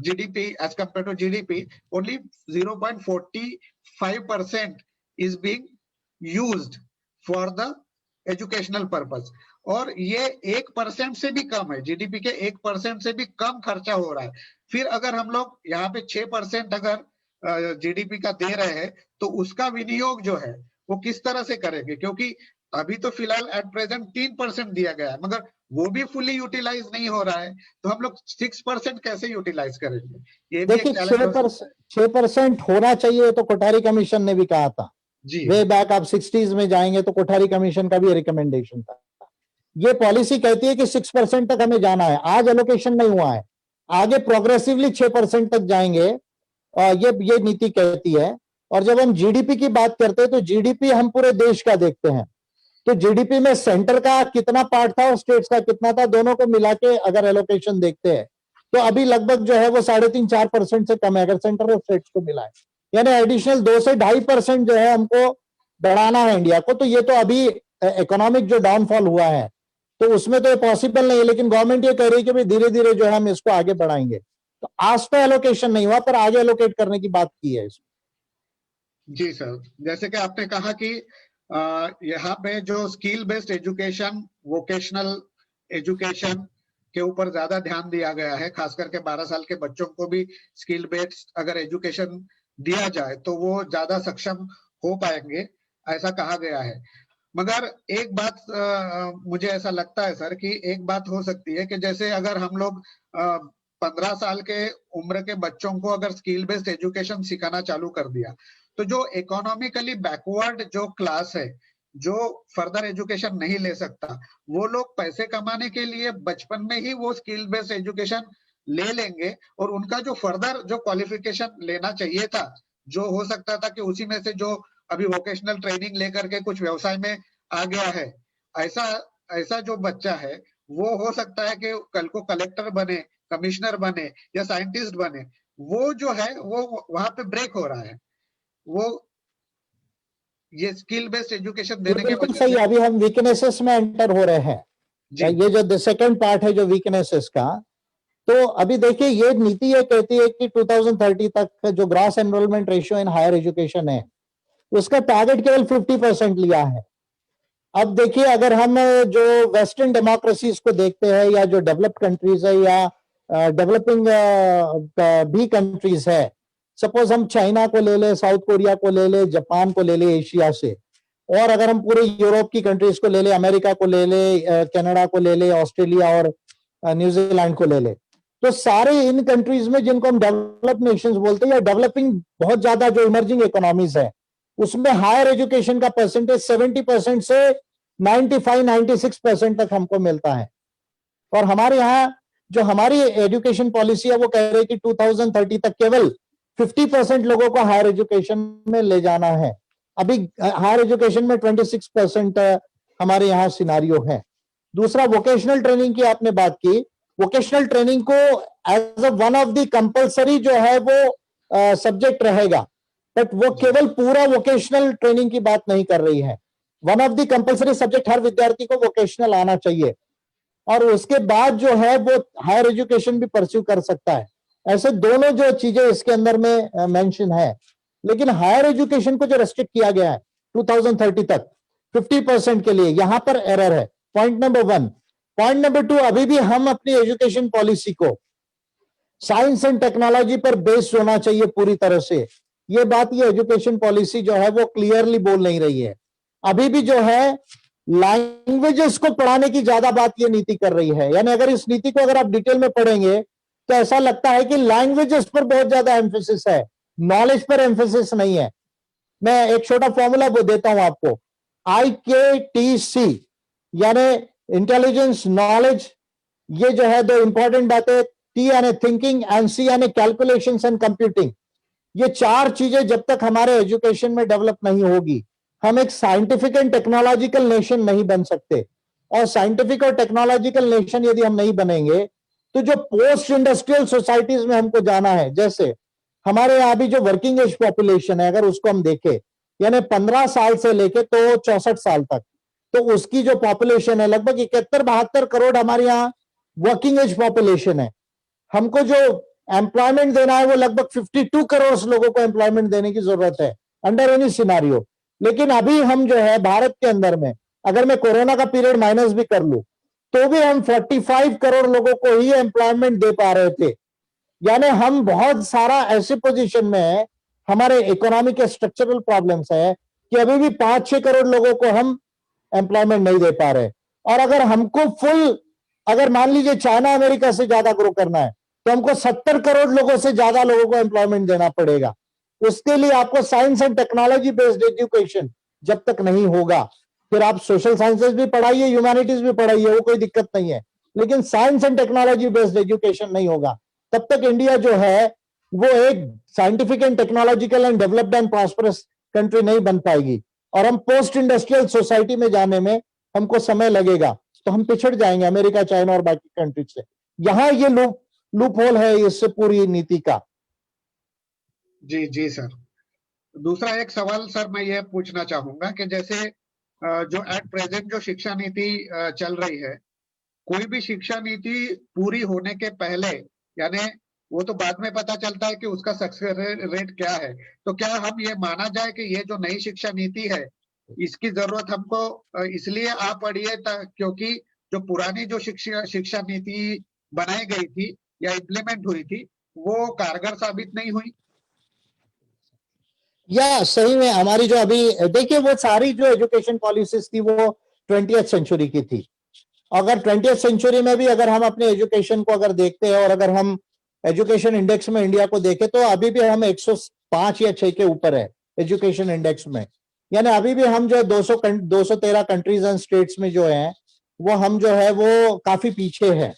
GDP as compare to GDP, only 0.45% is being used for the educational purpose. और ये 1% से भी कम है, जीडीपी के 1% से भी कम खर्चा हो रहा है। फिर अगर हम लोग यहाँ पे 6% अगर जीडीपी का दे रहे हैं तो उसका विनियोग जो है वो किस तरह से करेंगे? क्योंकि अभी तो फिलहाल एट प्रेजेंट 3% दिया गया है, मगर वो भी फुली यूटिलाइज नहीं हो रहा है, तो हम लोग 6% कैसे यूटिलाइज करेंगे? ये भी देखिए, 6% होना चाहिए तो कोठारी कमीशन ने भी कहा था, जी वे बैक आप 60s में जाएंगे तो कोठारी कमीशन का भी रिकमेंडेशन था। ये पॉलिसी कहती है कि 6% तक हमें जाना है, आज एलोकेशन नहीं हुआ है, आगे प्रोग्रेसिवली 6% तक जाएंगे, ये नीति कहती है। और जब हम जीडीपी की बात करते हैं तो जीडीपी हम पूरे देश का देखते हैं, तो जीडीपी में सेंटर का कितना पार्ट था और स्टेट्स का कितना था, दोनों को मिला के अगर एलोकेशन देखते हैं तो अभी लगभग जो है वो 3.5-4% से कम है अगर सेंटर और स्टेट्स को मिला है, यानी एडिशनल 2 से 2.5% जो है हमको बढ़ाना है इंडिया को। तो ये तो अभी इकोनॉमिक जो डाउनफॉल हुआ है तो उसमें तो ये पॉसिबल नहीं है, लेकिन गवर्नमेंट ये कह रही है कि भाई धीरे धीरे जो है हम इसको आगे बढ़ाएंगे। तो आज तो एलोकेशन नहीं हुआ पर आगे एलोकेट करने की बात की है इसमें। जी सर, जैसे कि आपने कहा कि यहाँ पे जो skill based education, vocational education के ऊपर ज्यादा ध्यान दिया गया है, खास करके 12 साल के बच्चों को भी स्किल बेस्ड अगर एजुकेशन दिया जाए तो वो ज्यादा सक्षम हो पाएंगे, ऐसा कहा गया है। मगर एक बात मुझे ऐसा लगता है सर कि एक बात हो सकती है कि जैसे अगर हम लोग 15 साल के उम्र के बच्चों को अगर स्किल बेस्ड एजुकेशन सिखाना चालू कर दिया तो जो इकोनॉमिकली बैकवर्ड जो क्लास है, जो फर्दर एजुकेशन नहीं ले सकता, वो लोग पैसे कमाने के लिए बचपन में ही वो स्किल बेस्ड एजुकेशन ले लेंगे और उनका जो फर्दर जो क्वालिफिकेशन लेना चाहिए था, जो हो सकता था कि उसी में से जो अभी वोकेशनल ट्रेनिंग लेकर के कुछ व्यवसाय में आ गया है, ऐसा ऐसा जो बच्चा है वो हो सकता है कि कल को कलेक्टर बने, कमिश्नर बने या साइंटिस्ट बने, वो जो है वो वहां पे ब्रेक हो रहा है। वो ये स्किल बेस्ड एजुकेशन देने के बिल्कुल वजह सही, से अभी हम वीकनेसेस में एंटर हो रहे हैं। जी ये जो सेकंड पार्ट है जो वीकनेसेस का, तो अभी देखिए ये नीति ये कहती है कि 2030 तक जो gross enrolment ratio in higher education है उसका टारगेट केवल 50% लिया है। अब देखिए अगर हम जो वेस्टर्न डेमोक्रेसीज को देखते हैं या जो डेवलप्ड कंट्रीज है या डेवलपिंग भी कंट्रीज है, सपोज हम चाइना को ले ले, साउथ कोरिया को ले ले, जापान को ले ले एशिया से, और अगर हम पूरे यूरोप की कंट्रीज को ले ले, अमेरिका को ले ले, कनाडा को ले ले, ऑस्ट्रेलिया और न्यूजीलैंड को ले ले, तो सारे इन कंट्रीज में जिनको हम डेवलप्ड नेशंस बोलते हैं या डेवलपिंग बहुत ज्यादा जो इमर्जिंग इकोनॉमीज है, उसमें हायर एजुकेशन का परसेंटेज 70% से 95-96% तक हमको मिलता है। और हमारे यहाँ जो हमारी एजुकेशन पॉलिसी है वो कह रही है कि 2030 तक केवल 50% लोगों को हायर एजुकेशन में ले जाना है। अभी हायर एजुकेशन में 26% हमारे यहाँ सिनारियो है। दूसरा, वोकेशनल ट्रेनिंग की आपने बात की, वोकेशनल ट्रेनिंग को as a one of the compulsory जो है वो सब्जेक्ट रहेगा, बट वो केवल पूरा वोकेशनल ट्रेनिंग की बात नहीं कर रही है। One of the compulsory subject हर विद्यार्थी को वोकेशनल आना चाहिए और उसके बाद जो है वो हायर एजुकेशन भी परस्यू कर सकता है। ऐसे दोनों जो चीजें इसके अंदर में मेंशन है। लेकिन हायर एजुकेशन को जो रेस्ट्रिक्ट किया गया है 2030 तक 50% के लिए, यहां पर एरर है, पॉइंट नंबर 1। पॉइंट नंबर 2, अभी भी हम अपनी एजुकेशन पॉलिसी को साइंस एंड टेक्नोलॉजी पर बेस्ड होना चाहिए पूरी तरह से। ये बात ये एजुकेशन पॉलिसी जो है वो क्लियरली बोल नहीं रही है। अभी भी जो है लैंग्वेजेस को पढ़ाने की ज्यादा बात ये नीति कर रही है। यानी अगर इस नीति को अगर आप डिटेल में पढ़ेंगे तो ऐसा लगता है कि लैंग्वेजेस पर बहुत ज्यादा एम्फेसिस है, नॉलेज पर एम्फेसिस नहीं है। मैं एक छोटा फॉर्मूला देता हूं आपको, IKTC यानी इंटेलिजेंस, नॉलेज, ये जो है दो इंपॉर्टेंट बातें, T यानी थिंकिंग एंड C यानी कैलकुलेशंस एंड कंप्यूटिंग। ये चार चीजें जब तक हमारे एजुकेशन में डेवलप नहीं होगी, हम एक साइंटिफिक एंड टेक्नोलॉजिकल नेशन नहीं बन सकते। और साइंटिफिक और टेक्नोलॉजिकल नेशन यदि हम नहीं बनेंगे तो जो पोस्ट इंडस्ट्रियल सोसाइटीज में हमको जाना है, जैसे हमारे यहाँ भी जो वर्किंग एज पॉपुलेशन है अगर उसको हम देखें, यानी 15 साल से लेके तो 64 साल तक, तो उसकी जो पॉपुलेशन है लगभग 71-72 करोड़ हमारे यहाँ वर्किंग एज पॉपुलेशन है। हमको जो एम्प्लॉयमेंट देना है वो लगभग 52 करोड़ लोगों को एम्प्लॉयमेंट देने की जरूरत है अंडर एनी सिनारियो। लेकिन अभी हम जो है भारत के अंदर में, अगर मैं कोरोना का पीरियड माइनस भी कर लूं तो भी हम 45 करोड़ लोगों को ही एम्प्लॉयमेंट दे पा रहे थे। यानी हम बहुत सारा ऐसे पोजीशन में है, हमारे इकोनॉमी के स्ट्रक्चरल प्रॉब्लम्स है कि अभी भी 5-6 करोड़ लोगों को हम एम्प्लॉयमेंट नहीं दे पा रहे। और अगर हमको फुल, अगर मान लीजिए चाइना अमेरिका से ज्यादा ग्रो करना है तो हमको 70 करोड़ लोगों से ज्यादा लोगों को एम्प्लॉयमेंट देना पड़ेगा। उसके लिए आपको science and technology based education जब तक नहीं होगा, फिर आप सोशल साइंसेस भी पढ़ाइए, ह्यूमैनिटीज भी पढ़ाइए, वो कोई दिक्कत नहीं है, लेकिन science and technology based education नहीं होगा, तब तक इंडिया जो है वो एक scientific and technological and developed and prosperous country नहीं बन पाएगी, और हम पोस्ट इंडस्ट्रियल सोसाइटी में जाने में हमको समय लगेगा, तो हम पिछड़ जाएंगे अमेरिका, चाइना और बाकी कंट्रीज से। यहाँ ये लूप होल है इससे पूरी नीति का। जी जी सर। दूसरा एक सवाल सर मैं ये पूछना चाहूंगा कि जैसे जो एट प्रेजेंट जो शिक्षा नीति चल रही है, कोई भी शिक्षा नीति पूरी होने के पहले, यानी वो तो बाद में पता चलता है कि उसका सक्सेस रेट क्या है, तो क्या हम ये माना जाए कि ये जो नई शिक्षा नीति है इसकी जरूरत हमको इसलिए आ पड़ी है क्योंकि जो पुरानी जो शिक्षा नीति बनाई गई थी या इम्प्लीमेंट हुई थी वो कारगर साबित नहीं हुई? या सही में हमारी जो अभी देखिए वो सारी जो एजुकेशन पॉलिसीज थी वो 20th सेंचुरी की थी। अगर 20th सेंचुरी में भी अगर हम अपने एजुकेशन को अगर देखते हैं और अगर हम एजुकेशन इंडेक्स में इंडिया को देखें तो अभी भी हम 105 या 6 के ऊपर है एजुकेशन इंडेक्स में, यानी अभी भी हम जो 213 कंट्रीज एंड स्टेट्स में जो है वो हम जो है वो काफी पीछे है।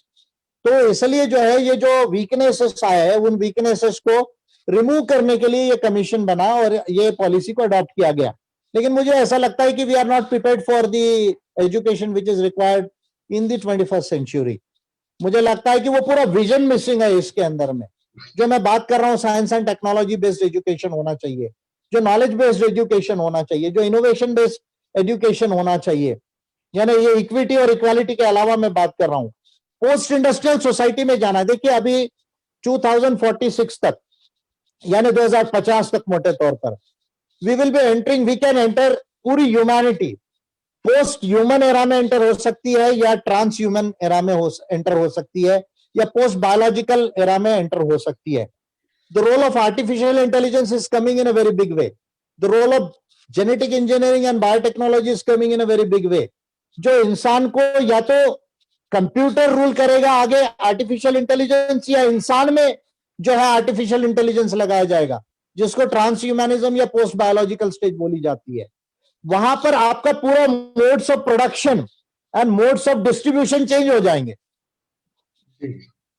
तो इसलिए जो है ये जो वीकनेसेस आए हैं उन वीकनेसेस को रिमूव करने के लिए ये कमीशन बना और ये पॉलिसी को अडॉप्ट किया गया। लेकिन मुझे ऐसा लगता है कि we are not prepared for the education which is required in the 21st century. मुझे लगता है कि वो पूरा विजन मिसिंग है इसके अंदर में। जो मैं बात कर रहा हूँ science and technology based education होना चाहिए, जो नॉलेज बेस्ड एजुकेशन होना चाहिए, जो इनोवेशन बेस्ड एजुकेशन होना चाहिए, यानी ये इक्विटी और इक्वालिटी के अलावा मैं बात कर रहा हूँ पोस्ट इंडस्ट्रियल सोसाइटी में जाना। देखिए अभी 2046 तक यानी 2050 तक मोटे तौर पर we will be entering, we can enter पूरी ह्यूमैनिटी पोस्ट ह्यूमन एरा में एंटर हो सकती है या ट्रांस ह्यूमन एरा में एंटर हो सकती है या पोस्ट बायोलॉजिकल एरा में एंटर हो सकती है। The role of artificial intelligence is coming in a very big way, the role of genetic engineering and biotechnology is coming in a very big way. जो इंसान को या तो कंप्यूटर रूल करेगा आगे आर्टिफिशियल इंटेलिजेंस, या इंसान में जो है आर्टिफिशियल इंटेलिजेंस लगाया जाएगा जिसको ट्रांस ह्यूमैनिज्म या पोस्ट बायोलॉजिकल स्टेज बोली जाती है। वहां पर आपका पूरा modes of production and modes of distribution change हो जाएंगे।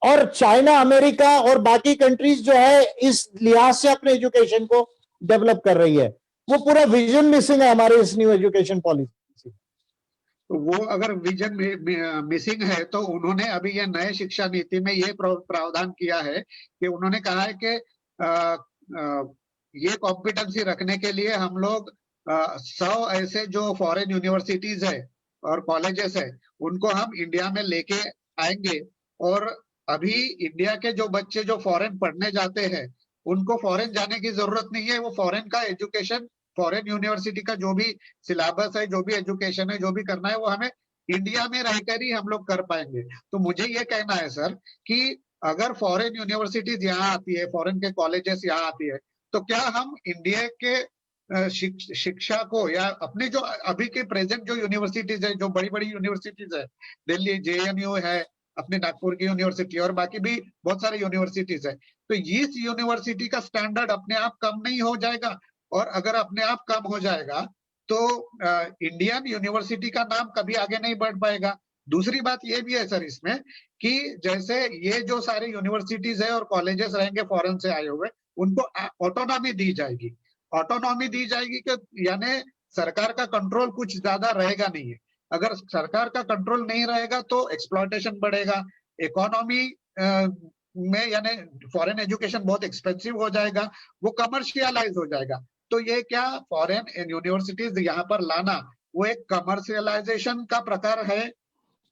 और चाइना, अमेरिका और बाकी कंट्रीज जो है इस लिहाज से अपने एजुकेशन को डेवलप कर रही है, वो पूरा विजन मिसिंग है हमारे इस न्यू एजुकेशन पॉलिसी। तो वो अगर विजन मिसिंग है तो उन्होंने अभी ये नए शिक्षा नीति में ये प्रावधान किया है कि उन्होंने कहा है कि ये कॉम्पिटेंसी रखने के लिए हम लोग 100 ऐसे जो फॉरेन यूनिवर्सिटीज है और कॉलेजेस है उनको हम इंडिया में लेके आएंगे। और अभी इंडिया के जो बच्चे जो फॉरेन पढ़ने जाते हैं उनको फॉरेन जाने की जरूरत नहीं है, वो फॉरेन का एजुकेशन, फॉरेन यूनिवर्सिटी का जो भी सिलेबस है, जो भी एजुकेशन है, जो भी करना है वो हमें इंडिया में रहकर ही हम लोग कर पाएंगे। तो मुझे ये कहना है सर कि अगर फॉरेन यूनिवर्सिटीज यहाँ आती है, फॉरेन के कॉलेजेस यहाँ आती है, तो क्या हम इंडिया के शिक्षा को या अपने जो अभी के प्रेजेंट जो यूनिवर्सिटीज है, जो बड़ी बड़ी यूनिवर्सिटीज है, दिल्ली JNU है, अपने नागपुर की यूनिवर्सिटी और बाकी भी बहुत सारे यूनिवर्सिटीज है, तो इस यूनिवर्सिटी का स्टैंडर्ड अपने आप कम नहीं हो जाएगा? और अगर अपने आप कम हो जाएगा तो इंडियन यूनिवर्सिटी का नाम कभी आगे नहीं बढ़ पाएगा। दूसरी बात ये भी है सर इसमें कि जैसे ये जो सारे यूनिवर्सिटीज है और कॉलेजेस रहेंगे फॉरेन से आए हुए, उनको ऑटोनॉमी दी जाएगी। ऑटोनॉमी दी जाएगी कि यानी सरकार का कंट्रोल कुछ ज्यादा रहेगा नहीं है। अगर सरकार का कंट्रोल नहीं रहेगा तो एक्सप्लॉयटेशन बढ़ेगा, इकोनॉमी में यानी फॉरेन एजुकेशन बहुत एक्सपेंसिव हो जाएगा, वो कमर्शियलाइज हो जाएगा। तो ये क्या फॉरेन यूनिवर्सिटीज यहाँ पर लाना वो एक कमर्शियलाइजेशन का प्रकार है,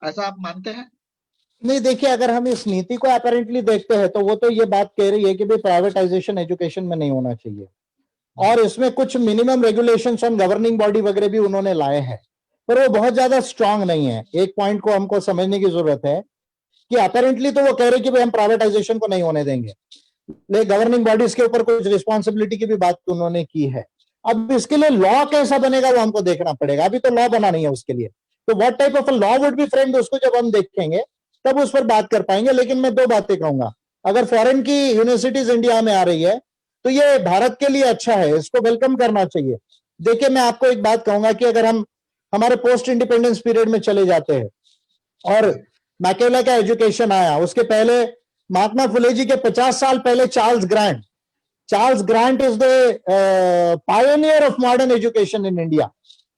ऐसा आप मानते हैं? नहीं, देखिए अगर हम इस नीति को अपैरेंटली देखते हैं तो वो तो ये बात कह रही है कि भाई प्राइवेटाइजेशन एजुकेशन में नहीं होना चाहिए, और इसमें कुछ minimum regulations on governing body वगैरह भी उन्होंने लाए हैं, पर वो बहुत ज्यादा स्ट्रांग नहीं है। एक पॉइंट को हमको समझने की जरूरत है कि अपैरेंटली तो वो कह रहे कि भाई हम प्राइवेटाइजेशन को नहीं होने देंगे, लेकिन गवर्निंग बॉडीज के ऊपर कुछ रिस्पॉन्सिबिलिटी की भी बात उन्होंने की है। अब इसके लिए लॉ कैसा बनेगा वो हमको देखना पड़ेगा, अभी तो लॉ बना नहीं है उसके लिए। तो what type of a law would be framed उसको जब हम देखेंगे तब उस पर बात कर पाएंगे। लेकिन मैं दो बातें कहूंगा, अगर फॉरेन की यूनिवर्सिटीज इंडिया में आ रही है तो ये भारत के लिए अच्छा है, इसको वेलकम करना चाहिए। देखिए, मैं आपको एक बात कहूंगा कि अगर हम हमारे पोस्ट इंडिपेंडेंस पीरियड में चले जाते हैं और मैकेले का एजुकेशन आया, उसके पहले महात्मा फुले जी के 50 साल पहले Charles grant is the pioneer of modern education in India.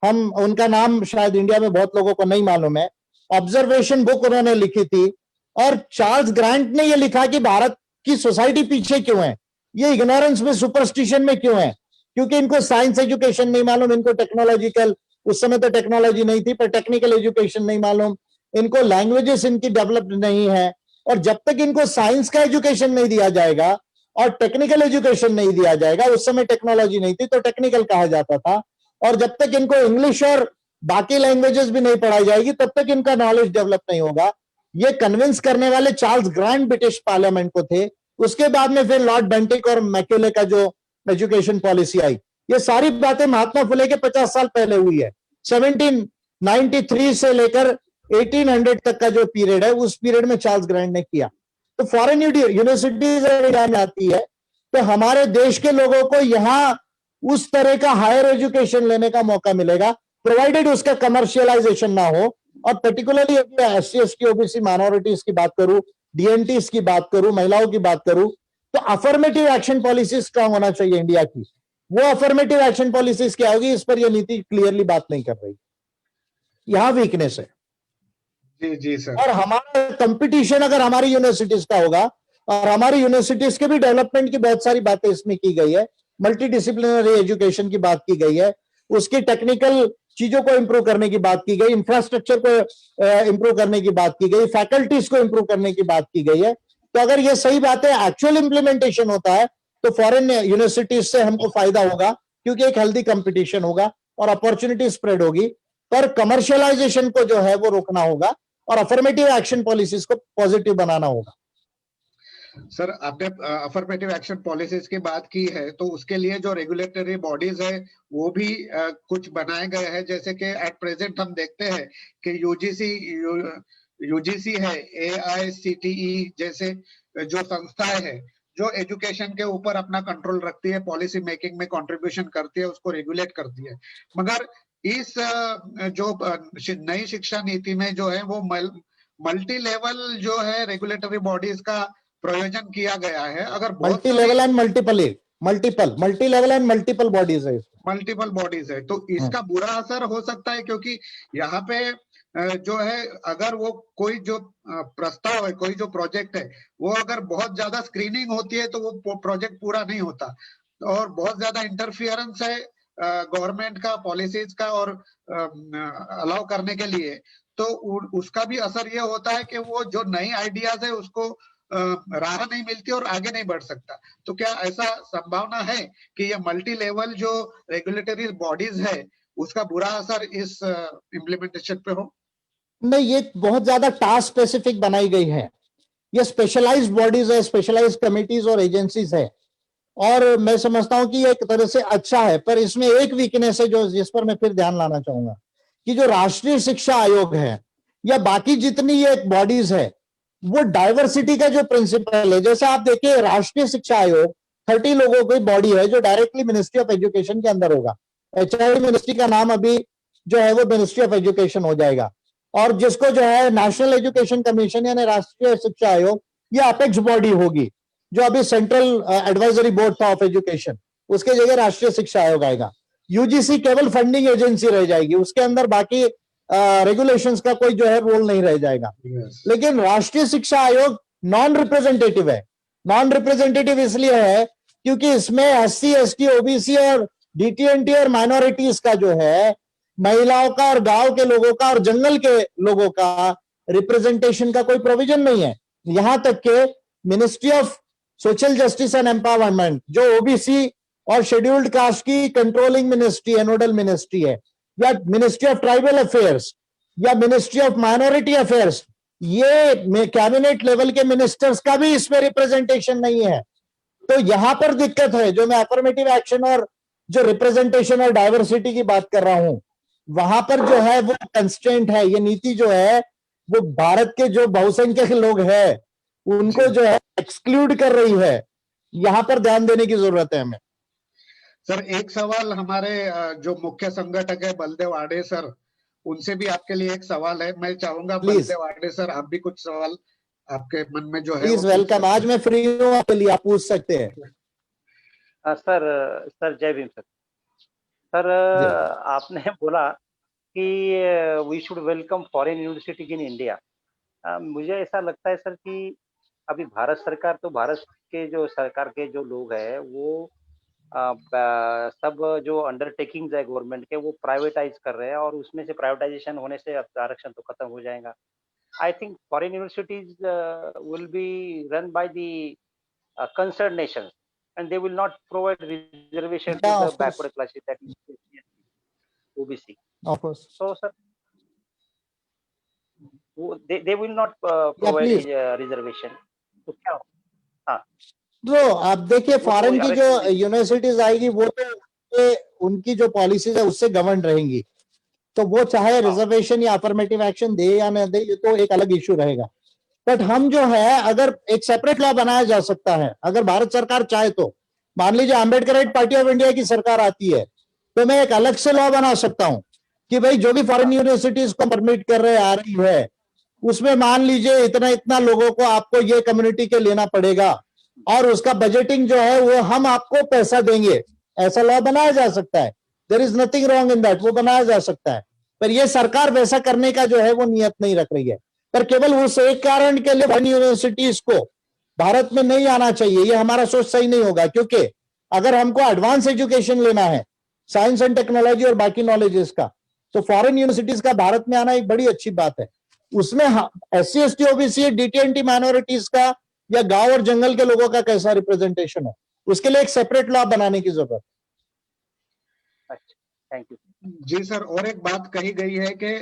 हम उनका नाम शायद इंडिया में बहुत लोगों को नहीं मालूम है। ऑब्जर्वेशन बुक उन्होंने लिखी थी और चार्ल्स ग्रांट ने यह लिखा कि भारत की सोसाइटी पीछे क्यों है, ये इग्नोरेंस में, सुपरस्टिशन में क्यों है, क्योंकि इनको साइंस एजुकेशन नहीं मालूम, इनको टेक्नोलॉजिकल, उस समय तो टेक्नोलॉजी नहीं थी पर टेक्निकल एजुकेशन नहीं मालूम, इनको लैंग्वेजेस इनकी डेवलप्ड नहीं है। और जब तक इनको साइंस का एजुकेशन नहीं दिया जाएगा और टेक्निकल एजुकेशन नहीं दिया जाएगा, उस समय टेक्नोलॉजी नहीं थी तो टेक्निकल कहा जाता था, और जब तक इनको इंग्लिश और बाकी लैंग्वेजेस भी नहीं पढ़ाई जाएगी तब तक इनका नॉलेज डेवलप नहीं होगा। ये कन्विंस करने वाले चार्ल्स ग्रांट ब्रिटिश पार्लियामेंट को थे। उसके बाद में फिर लॉर्ड बेंटिक और मैकेले का जो एजुकेशन पॉलिसी आई, ये सारी बातें महात्मा फुले के 50 साल पहले हुई है। 1793 से लेकर 1800 तक का जो पीरियड है, उस पीरियड में चार्ल्स ग्रांट ने किया। तो फॉरेन यूनिवर्सिटीज में आती है तो हमारे देश के लोगों को यहाँ उस तरह का हायर एजुकेशन लेने का मौका मिलेगा, प्रोवाइडेड उसका कमर्शियलाइजेशन ना हो। और particularly SC ST OBC minorities की बात करूं, DNTs की बात करूं, महिलाओं की बात करूं, तो अफर्मेटिव एक्शन पॉलिसी स्ट्रांग होना चाहिए इंडिया की। वो अफर्मेटिव एक्शन पॉलिसीज क्या होगी, इस पर यह नीति क्लियरली बात नहीं कर रही, यहां वीकनेस है। जी जी सर। और हमारा कंपटीशन अगर हमारी यूनिवर्सिटीज का होगा, और हमारी यूनिवर्सिटीज के भी डेवलपमेंट की बहुत सारी बातें इसमें की गई है, मल्टी डिसिप्लिनरी एजुकेशन की बात की गई है, उसकी टेक्निकल चीजों को इंप्रूव करने की बात की गई, इंफ्रास्ट्रक्चर को इंप्रूव करने की बात की गई, फैकल्टीज को इंप्रूव करने की बात की गई है। तो अगर ये सही बात है, एक्चुअल इंप्लीमेंटेशन होता है तो फॉरेन यूनिवर्सिटीज से हमको फायदा होगा, क्योंकि एक हेल्दी कंपटीशन होगा और अपॉर्चुनिटी स्प्रेड होगी। पर कमर्शियलाइजेशन को जो है वो रोकना होगा और अफर्मेटिव एक्शन पॉलिसीज को पॉजिटिव बनाना होगा। सर, आपने अफर्मेटिव एक्शन पॉलिसीज की बात की है, तो उसके लिए जो रेगुलेटरी बॉडीज है वो भी कुछ बनाए गए हैं। जैसे कि एट प्रेजेंट हम देखते हैं कि यूजीसी है, AICTE जैसे जो संस्थाएं हैं जो एजुकेशन के ऊपर अपना कंट्रोल रखती है, पॉलिसी मेकिंग में कंट्रीब्यूशन करती है, उसको रेगुलेट करती है। मगर इस जो नई शिक्षा नीति में जो है वो मल्टी लेवल जो है रेगुलेटरी बॉडीज का प्रयोजन किया गया है। अगर multi level and multi level and multiple bodies है, तो इसका बुरा असर हो सकता है, क्योंकि यहाँ पे जो है अगर वो कोई जो प्रस्ताव है, कोई जो प्रोजेक्ट है, वो अगर बहुत ज्यादा स्क्रीनिंग होती है तो वो प्रोजेक्ट पूरा नहीं होता, और बहुत ज्यादा इंटरफियरेंस है गवर्नमेंट का पॉलिसीज का और अलाउ करने के लिए, तो उसका भी असर ये होता है कि वो जो नई आइडियाज है उसको राह नहीं मिलती और आगे नहीं बढ़ सकता। तो क्या ऐसा संभावना है कि ये मल्टी लेवल जो रेगुलेटरी बॉडीज है उसका बुरा असर इस इम्प्लीमेंटेशन पे हो? नहीं, ये बहुत ज्यादा टास्क स्पेसिफिक बनाई गई है, ये स्पेशलाइज्ड बॉडीज है, स्पेशलाइज्ड कमिटीज और एजेंसीज है, और मैं समझता हूं कि ये एक तरह से अच्छा है। पर इसमें एक वीकनेस है जो जिस पर मैं फिर ध्यान लाना चाहूंगा, कि जो राष्ट्रीय शिक्षा आयोग है या बाकी जितनी ये बॉडीज है, वो डाइवर्सिटी का जो प्रिंसिपल है, जैसे आप देखिए राष्ट्रीय शिक्षा आयोग 30 लोगों की बॉडी है जो डायरेक्टली मिनिस्ट्री ऑफ एजुकेशन के अंदर होगा। HRD मिनिस्ट्री का नाम अभी जो है वो मिनिस्ट्री ऑफ एजुकेशन हो जाएगा, और जिसको जो है नेशनल एजुकेशन कमीशन यानी राष्ट्रीय शिक्षा आयोग, ये अपेक्स बॉडी होगी, जो अभी सेंट्रल एडवाइजरी बोर्ड था ऑफ एजुकेशन, उसके जगह राष्ट्रीय शिक्षा आयोग आएगा। UGC केवल फंडिंग एजेंसी रह जाएगी, उसके अंदर बाकी रेगुलेशंस का कोई जो है रोल नहीं रह जाएगा। लेकिन राष्ट्रीय शिक्षा आयोग नॉन रिप्रेजेंटेटिव है। नॉन रिप्रेजेंटेटिव इसलिए है क्योंकि इसमें SC ST OBC और DTNT और माइनॉरिटीज का जो है, महिलाओं का और गांव के लोगों का और जंगल के लोगों का रिप्रेजेंटेशन का कोई प्रोविजन नहीं है। यहां तक के ministry of social justice and empowerment, जो OBC और शेड्यूल्ड कास्ट की कंट्रोलिंग मिनिस्ट्री है, नोडल मिनिस्ट्री है, या मिनिस्ट्री ऑफ ट्राइबल अफेयर्स या मिनिस्ट्री ऑफ माइनॉरिटी अफेयर्स, ये कैबिनेट लेवल के मिनिस्टर्स का भी इसमें रिप्रेजेंटेशन नहीं है। तो यहां पर दिक्कत है। जो मैं अफर्मेटिव एक्शन और जो रिप्रेजेंटेशन और डाइवर्सिटी की बात कर रहा हूं, वहां पर जो है वो कंस्ट्रेंट है। ये नीति जो है वो भारत के जो बहुसंख्यक लोग हैं उनको जो है एक्सक्लूड कर रही है। यहाँ पर ध्यान देने की जरूरत है हमें। सर एक सवाल हमारे जो मुख्य संगठक है बलदेव आडे सर, उनसे भी आपके लिए एक सवाल है। मैं चाहूंगा प्लीज बलदेव आडे सर आप भी कुछ सवाल आपके मन में जो है प्लीज वो पूछ वेलकम। सकते आज मैं फ्री हूँ आपके लिए, आप पूछ सकते हैं। सर जय भीम सर। सर जी। आपने बोला कि we should welcome foreign universities in India. मुझे ऐसा लगता है सर कि अभी भारत सरकार तो भारत के जो सरकार के जो लोग हैं वो सब जो अंडरटेकिंग्स है गवर्नमेंट के वो प्राइवेटाइज कर रहे हैं और उसमें से प्राइवेटाइजेशन होने से अब आरक्षण तो खत्म हो जाएगा। I think foreign universities will be run by the concerned nations and they will not provide reservation to Yeah, the of course. backward classes, that is OBC. Of course. So sir, they will not provide please. reservation. तो क्या हो? हाँ तो आप देखिए वो foreign की जो आरक्षण यूनिवर्सिटीज आएगी वो तो उनकी जो पॉलिसीज है उससे गवर्न रहेंगी, तो वो चाहे रिजर्वेशन या अफर्मेटिव एक्शन दे या न दे ये तो एक अलग इशू रहेगा। बट हम जो है अगर एक सेपरेट लॉ बनाया जा सकता है, अगर भारत सरकार चाहे तो, मान लीजिए अम्बेडकराइट पार्टी ऑफ इंडिया की सरकार आती है तो मैं एक अलग से लॉ बना सकता हूं कि भाई जो भी फॉरेन यूनिवर्सिटीज को परमिट कर रहे आ रही है उसमें मान लीजिए इतना इतना लोगों को आपको ये कम्युनिटी के लेना पड़ेगा और उसका बजटिंग जो है वो हम आपको पैसा देंगे, ऐसा लॉ बनाया जा सकता है। There is nothing wrong in that, वो बनाया जा सकता है। पर ये सरकार वैसा करने का जो है वो नियत नहीं रख रही है। पर केवल उस एक कारण के लिए फॉरेन यूनिवर्सिटीज को भारत में नहीं आना चाहिए, ये हमारा सोच सही नहीं होगा। क्योंकि अगर हमको एडवांस एजुकेशन लेना है साइंस एंड टेक्नोलॉजी और बाकी नॉलेजेस का, तो फॉरेन यूनिवर्सिटीज का भारत में आना एक बड़ी अच्छी बात है। उसमें SC ST OBC DTNT minorities का या गांव और जंगल के लोगों का कैसा रिप्रेजेंटेशन है, उसके लिए एक सेपरेट लॉ बनाने की जरूरत है। थैंक यू जी सर। और एक बात कही गई है कि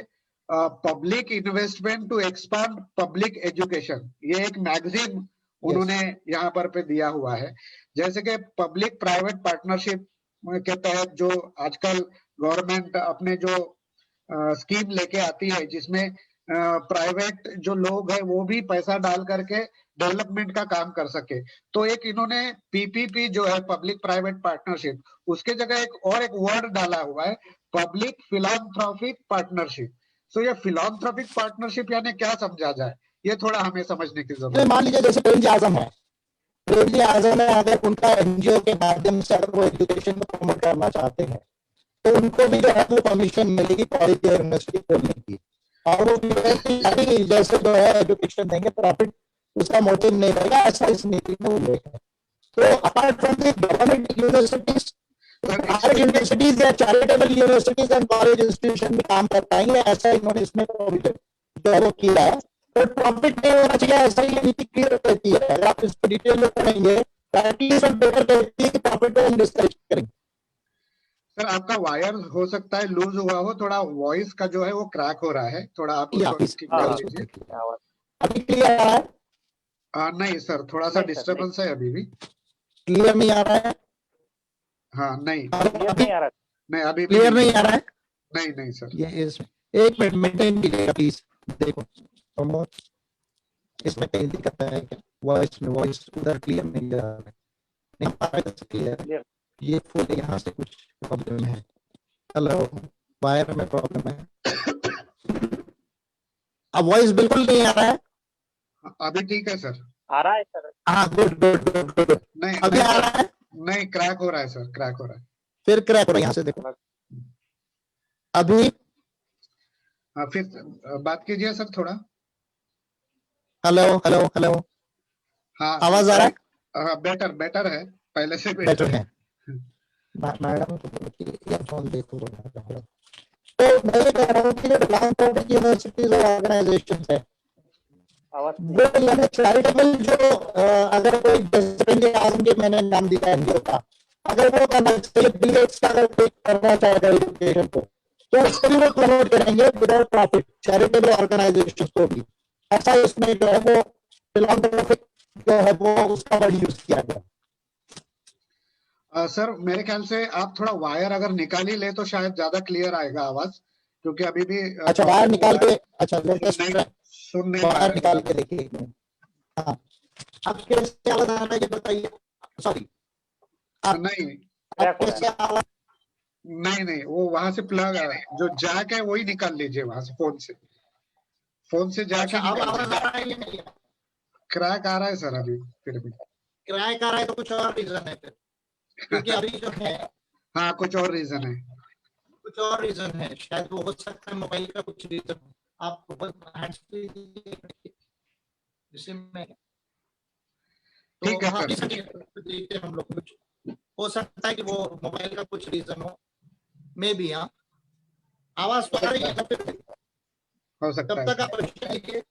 public investment to expand public education, ये एक मैगजीन उन्होंने यहाँ पर पे दिया हुआ है। जैसे कि पब्लिक प्राइवेट पार्टनरशिप के तहत जो आजकल गवर्नमेंट अपने जो स्कीम लेके आती है जिसमें प्राइवेट जो लोग हैं वो भी पैसा डाल करके डेवलपमेंट का काम कर सके, तो एक इन्होंने PPP जो है पब्लिक प्राइवेट पार्टनरशिप, उसके जगह एक वर्ड डाला हुआ है पब्लिक फिलांथ्रोपिक पार्टनरशिप। तो ये फिलांथ्रोपिक पार्टनरशिप यानी क्या समझा जाए, ये थोड़ा हमें समझने की जरूरत है। मान लीजिए जैसे प्रेमजी आजम है, प्रेमजी आजम है, अगर उनका NGO के माध्यम से अगर वो एजुकेशन को प्रमोट करना चाहते हैं तो उनको भी जो है वो परमिशन मिलेगी कॉलेज या यूनिवर्सिटी खोलने की, और वो जैसे जो है एजुकेशन देंगे, प्रॉफिट उसका मोटिव नहीं रहेगा, ऐसा इस नीति में उल्लेख है। तो apart from the government universities, universities या charitable universities and college institution भी काम कर पाएंगे, ऐसा इन्होंने इसमें जो है वो किया है। तो प्रॉफिट नहीं होना चाहिए, ऐसा ही नीति क्लियर रहती है। अगर आप इसको डिटेल में पढ़ेंगे कहती है कि प्रॉफिट को हम डिस्करेज करेंगे। सर आपका वायर हो सकता है लूज हुआ हो, थोड़ा वॉइस का जो है वो क्रैक हो रहा है, थोड़ा आप उसको ठीक कर लीजिए। अभी क्लियर आ रहा है? नहीं सर, थोड़ा सा डिस्टर्बेंस है अभी भी। क्लियर नहीं आ रहा है? हाँ नहीं नहीं आ रहा, नहीं अभी क्लियर नहीं आ रहा है? नहीं नहीं सर, ये एक मिनट मेंटेन कीजिएगा प्लीज। देखो इसमें कहीं दिक्कत है क्या? वॉइस उधर क्लियर नहीं आ रहा है, नहीं आ रहा है क्लियर। ये फुल यहाँ से कुछ प्रॉब्लम है। हेलो, वायर में प्रॉब्लम है। अब वॉइस बिल्कुल नहीं आ रहा है? अभी ठीक है सर। आ रहा है सर। हाँ गुड गुड गुड गुड। नहीं अभी आ रहा है? नहीं क्रैक हो रहा है सर, क्रैक हो रहा है। फिर क्रैक हो रहा है, यहाँ से देखो अभी। हाँ फिर बात कीजिए सर थोड़ा। हेलो हेलो हेलो, हाँ आवाज आ रहा है? हाँ बेटर बेटर है, पहले से बेटर है। मैडम ईयरफोन देखो। तो मैं ये कह रहा हूँ कि फिलांथ्रोपिक यूनिवर्सिटीज और ऑर्गेनाइजेशंस है वो यानी चैरिटेबल जो अगर कोई जैसे आजम के मैंने नाम दिया एनजीओ का, अगर वो करना चाहिए बिल गेट्स का अगर कोई करना चाहेगा एजुकेशन को तो उसको भी वो प्रमोट करेंगे विदाउट प्रॉफिट, चैरिटेबल ऑर्गेनाइजेशन को भी। ऐसा इसमें जो है वो फिलांथ्रोपिक जो है वो उसका वर्ड यूज किया गया। सर मेरे ख्याल से आप थोड़ा वायर अगर निकाल ही ले तो शायद ज्यादा क्लियर आएगा आवाज, क्योंकि अभी भी अच्छा वायर निकाल के, अच्छा सुन नहीं वायर निकाल के देखिए। हाँ अब कैसे आवाज आ रहा है ये बताइए। सॉरी नहीं क्रैक हो रहा कैसे है। आवाज नहीं, वो वहां से प्लग जो जैक है वही निकाल लीजिए वहां से, फोन से अच्छा जाके अब निकाल आवाज आ दीजिए। रहा है या नहीं? क्रैक आ रहा है सर अभी फिर भी। किराए का रहा है तो कुछ और रीजन है फिर, क्योंकि अभी जो है हाँ, कुछ और रीजन है। कुछ और रीजन है, शायद वो हो सकता है मोबाइल का कुछ रीजन। आप हैंड्स फ्री में तो ठीक है हाँ सर। देखते हैं हम लोग, कुछ हो सकता है कि वो मोबाइल का कुछ रीजन हो, मे बी। हाँ आवाज तो आ रही है फिर भी। हो सकता तब है तक आप प्रश्न लिखिए।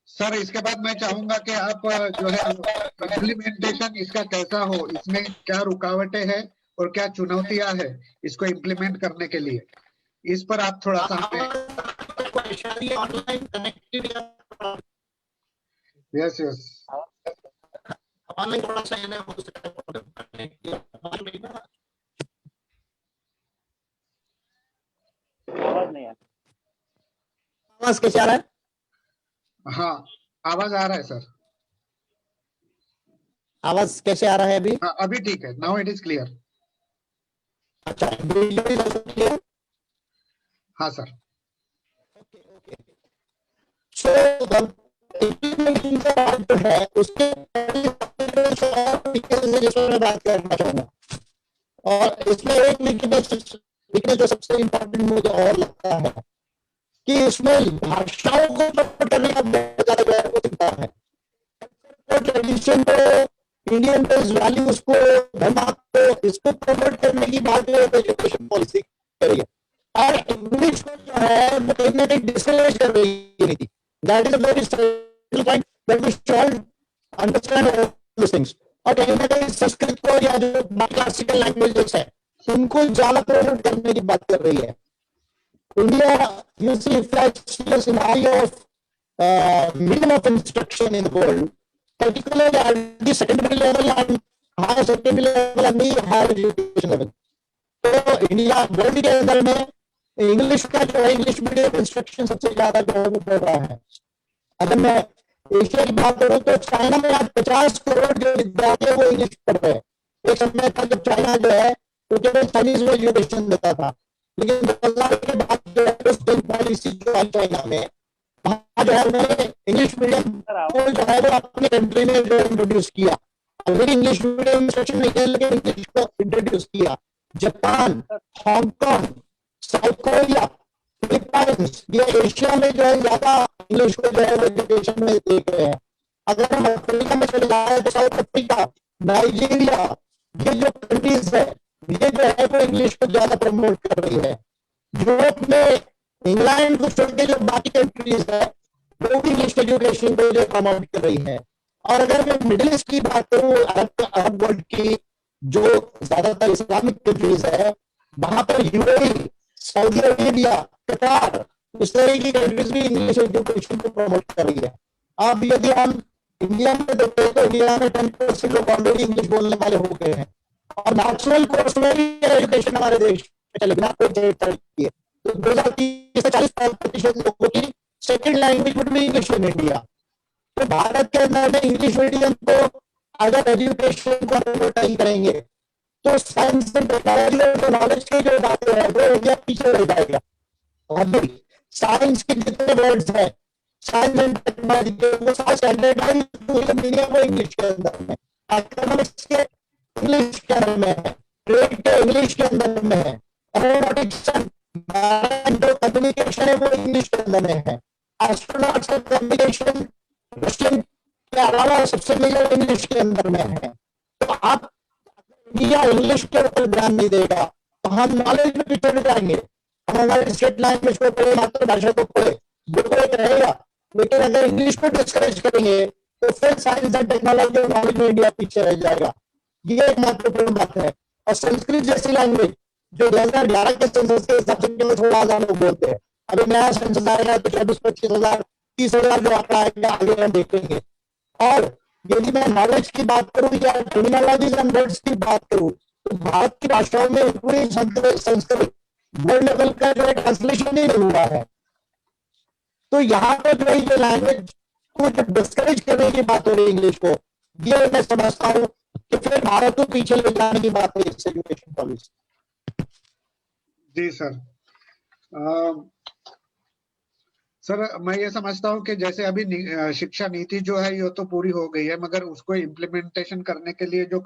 सर। इसके बाद मैं चाहूंगा कि आप जो है इम्प्लीमेंटेशन इसका कैसा हो, इसमें क्या रुकावटें हैं और क्या चुनौतियां हैं इसको इम्प्लीमेंट करने के लिए, इस पर आप थोड़ा सा हमें। Online connectivity, yes yes. Online थोड़ा सा है ना, हो सकता है प्रॉब्लम। आवाज नहीं आ रही। आवाज कैसे आ रहा है? हाँ, आवाज आ रहा है सर। आवाज कैसे आ रहा है अभी? हाँ, अभी ठीक है, नाउ इट इज क्लियर। अच्छा वीडियो भी लग सकती है। हाँ सर। सो इम्प्लीमेंटेशन का बात जो है उसके जिसमें मैं बात करना चाहूंगा, और इसमें एक वीकनेस जो सबसे इम्पोर्टेंट मुझे और लगता है कि इसमें भाषाओं को प्रमोट करने का बहुत ज्यादा होता है। ट्रेडिशन को, इंडियन बेस्ड वैल्यूज को, धर्म को, इसको प्रमोट करने की बात एजुकेशन पॉलिसी कर रही है, और इंग्लिश को जो है वो कहीं ना कहीं डिस्करेज कर रही है। That is a very strategic point that we should understand all these things. और कहीं ना कहीं संस्कृत को या जो क्लासिकल लैंग्वेजेस है उनको ज्यादा प्रमोट करने की बात कर रही है। India, you see, if I see a scenario of medium of instruction in the world, particularly at the secondary level and higher secondary level and the higher education level. तो इंडिया वर्ल्ड के अंदर में English का जो है, English medium instruction सबसे ज्यादा जो है वो बढ़ रहा है। अगर मैं एशिया की बात करूं तो चाइना में आज 50 करोड़ जो विद्यार्थी है वो इंग्लिश पढ़ रहे हैं। एक समय था जब चाइना जो है वो केवल चाइनीज में एजुकेशन देता था, लेकिन 2000 के बाद जो है उस पॉलिसी जो है चाइना में, वहां जो है उन्होंने इंग्लिश मीडियम को जो है वो अपने कंट्री में जो इंट्रोड्यूस किया। अगर इंग्लिश मीडियम इंस्ट्रक्शन नहीं है लेकिन इंग्लिश को इंट्रोड्यूस किया। Japan, Hong Kong, south Korea, Philippines, ये एशिया में जो है ज्यादा इंग्लिश को जो है वो एजुकेशन में देख रहे हैं। अगर हम अफ्रीका में चले जाए तो साउथ अफ्रीका, नाइजीरिया, ये जो कंट्रीज है ये जो है वो इंग्लिश को ज्यादा प्रमोट कर रही है। यूरोप में इंग्लैंड को छोड़ के जो बाकी कंट्रीज है वो भी इंग्लिश एजुकेशन को जो प्रमोट कर रही है। और अगर मैं मिडिल ईस्ट की बात करूं, अरब वर्ल्ड की जो ज्यादातर इस्लामिक कंट्रीज है, वहां पर यूएई, सऊदी अरेबिया, कतार, इस तरह की कंट्रीज भी इंग्लिश एजुकेशन को प्रमोट कर रही है। अब यदि हम इंडिया में देखें तो इंडिया में 10% लोग ऑलरेडी इंग्लिश बोलने वाले हो गए हैं, और नेशनल कोर्स में भी एजुकेशन हमारे देश में चलेगा कोई तरक्की है तो 2030 से 40% लोगों की second language would be English in India. तो भारत के अंदर में इंग्लिश मीडियम को अगर एजुकेशन को प्रमोट नहीं करेंगे तो साइंस एंड टेक्नोलॉजी और नॉलेज की जो बातें हैं वो इंडिया पीछे रह जाएगा। अभी साइंस के जितने वर्ड्स हैं, साइंस एंड टेक्नोलॉजी के, वो सारे स्टैंडर्डाइज्ड मीडियम वो इंग्लिश के अंदर में, इकोनॉमिक्स के इंग्लिश के अंदर में है, ट्रेड के इंग्लिश के अंदर में है, एरोनॉटिक्स जो कम्युनिकेशन है वो इंग्लिश के अंदर में है, एस्ट्रोनॉट्स का कम्युनिकेशन रशियन के अलावा सबसे मेजर इंग्लिश के अंदर में है। तो आप इंडिया इंग्लिश के ऊपर ध्यान नहीं देगा तो हम नॉलेज में पिछड़ जाएंगे। हम हमारे स्टेट लैंग्वेज को पढ़े, मातृभाषा को पढ़े, वो तो एक रहेगा, लेकिन अगर इंग्लिश को डिस्करेज करेंगे तो फिर साइंस एंड टेक्नोलॉजी और नॉलेज में इंडिया पीछे रह जाएगा। ये एक महत्वपूर्ण बात है। और संस्कृत जैसी लैंग्वेज जो 2011 के सेंसस के हिसाब से केवल 16,000 लोग बोलते हैं, अभी नया सेंसस आएगा तो 24-25,000 30,000 जो आंकड़ा आएगा आगे हम देखेंगे। और यदि मैं नॉलेज की बात करूं या टर्मिनोलॉजीज एंड वर्ड्स की बात करूं तो भारत की भाषाओं में पूरी संस्कृत वर्ल्ड लेवल का जो ट्रांसलेशन नहीं हुआ है। तो यहाँ पर जो है लैंग्वेज को जब डिस्करेज करने की बात हो रही है इंग्लिश को, ये मैं समझता हूँ कि फिर भारत को पीछे ले जाने की बात है इस एजुकेशन पॉलिसी। जी सर। सर मैं ये समझता हूँ कि जैसे अभी शिक्षा नीति जो है ये तो पूरी हो गई है, मगर उसको इम्प्लीमेंटेशन करने के लिए जो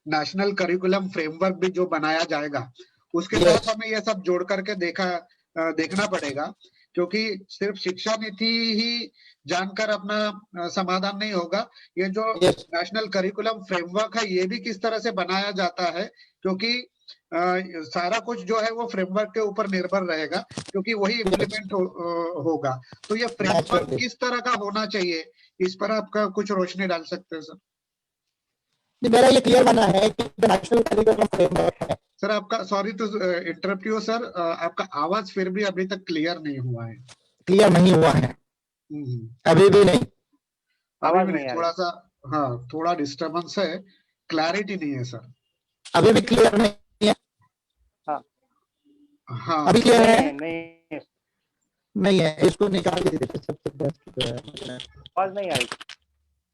नेशनल करिकुलम फ्रेमवर्क भी जो बनाया जाएगा, उसके तहत हमें ये सब जोड़ करके देखना पड़ेगा, क्योंकि सिर्फ शिक्षा नीति ही जानकर अपना समाधान नहीं होगा। ये जो नेशनल करिकुलम फ्रेमवर्क है ये भी किस तरह से बनाया जाता है, क्योंकि सारा कुछ जो है वो फ्रेमवर्क के ऊपर निर्भर रहेगा, क्योंकि वही इम्प्लीमेंट होगा। तो ये फ्रेमवर्क किस तरह का होना चाहिए, इस पर आपका कुछ रोशनी डाल सकते हैं सर? मेरा ये क्लियर बना है कि नेशनल करिकुलम फ्रेमवर्क है। सर आपका, sorry to interrupt you sir, आपका आवाज फिर भी अभी तक क्लियर नहीं हुआ है। क्लियर नहीं हुआ है अभी भी नहीं? अभी भी नहीं, थोड़ा सा, हाँ थोड़ा डिस्टर्बेंस है, क्लैरिटी नहीं है सर। अभी भी क्लियर नहीं है? हाँ अभी क्लियर है? नहीं है, इसको निकाल के देखिए, सबसे बेस्ट है। आवाज नहीं आ रही।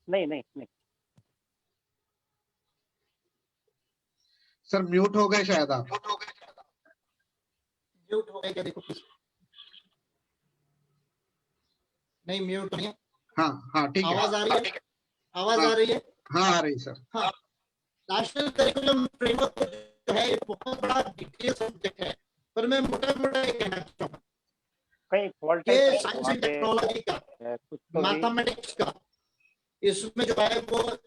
नहीं सर म्यूट हो गए शायद आप। म्यूट हो गए क्या, देखो नहीं, म्यूट नहीं है। हाँ ठीक है। आवाज आ रही है? आवाज आ रही है? हाँ आ रही सर। हाँ, नेशनल करिकुलम फ्रेमवर्क जो है एक बहुत बड़ा डिटेल सब्जेक्ट है, पर मैं मोटा मोटा ये कहना चाहता हूँ कहीं फॉल्ट ये है साइंस एंड टेक्नोलॉजी का, कुछ तो मैथमेटिक्स का, इसमें जो है वो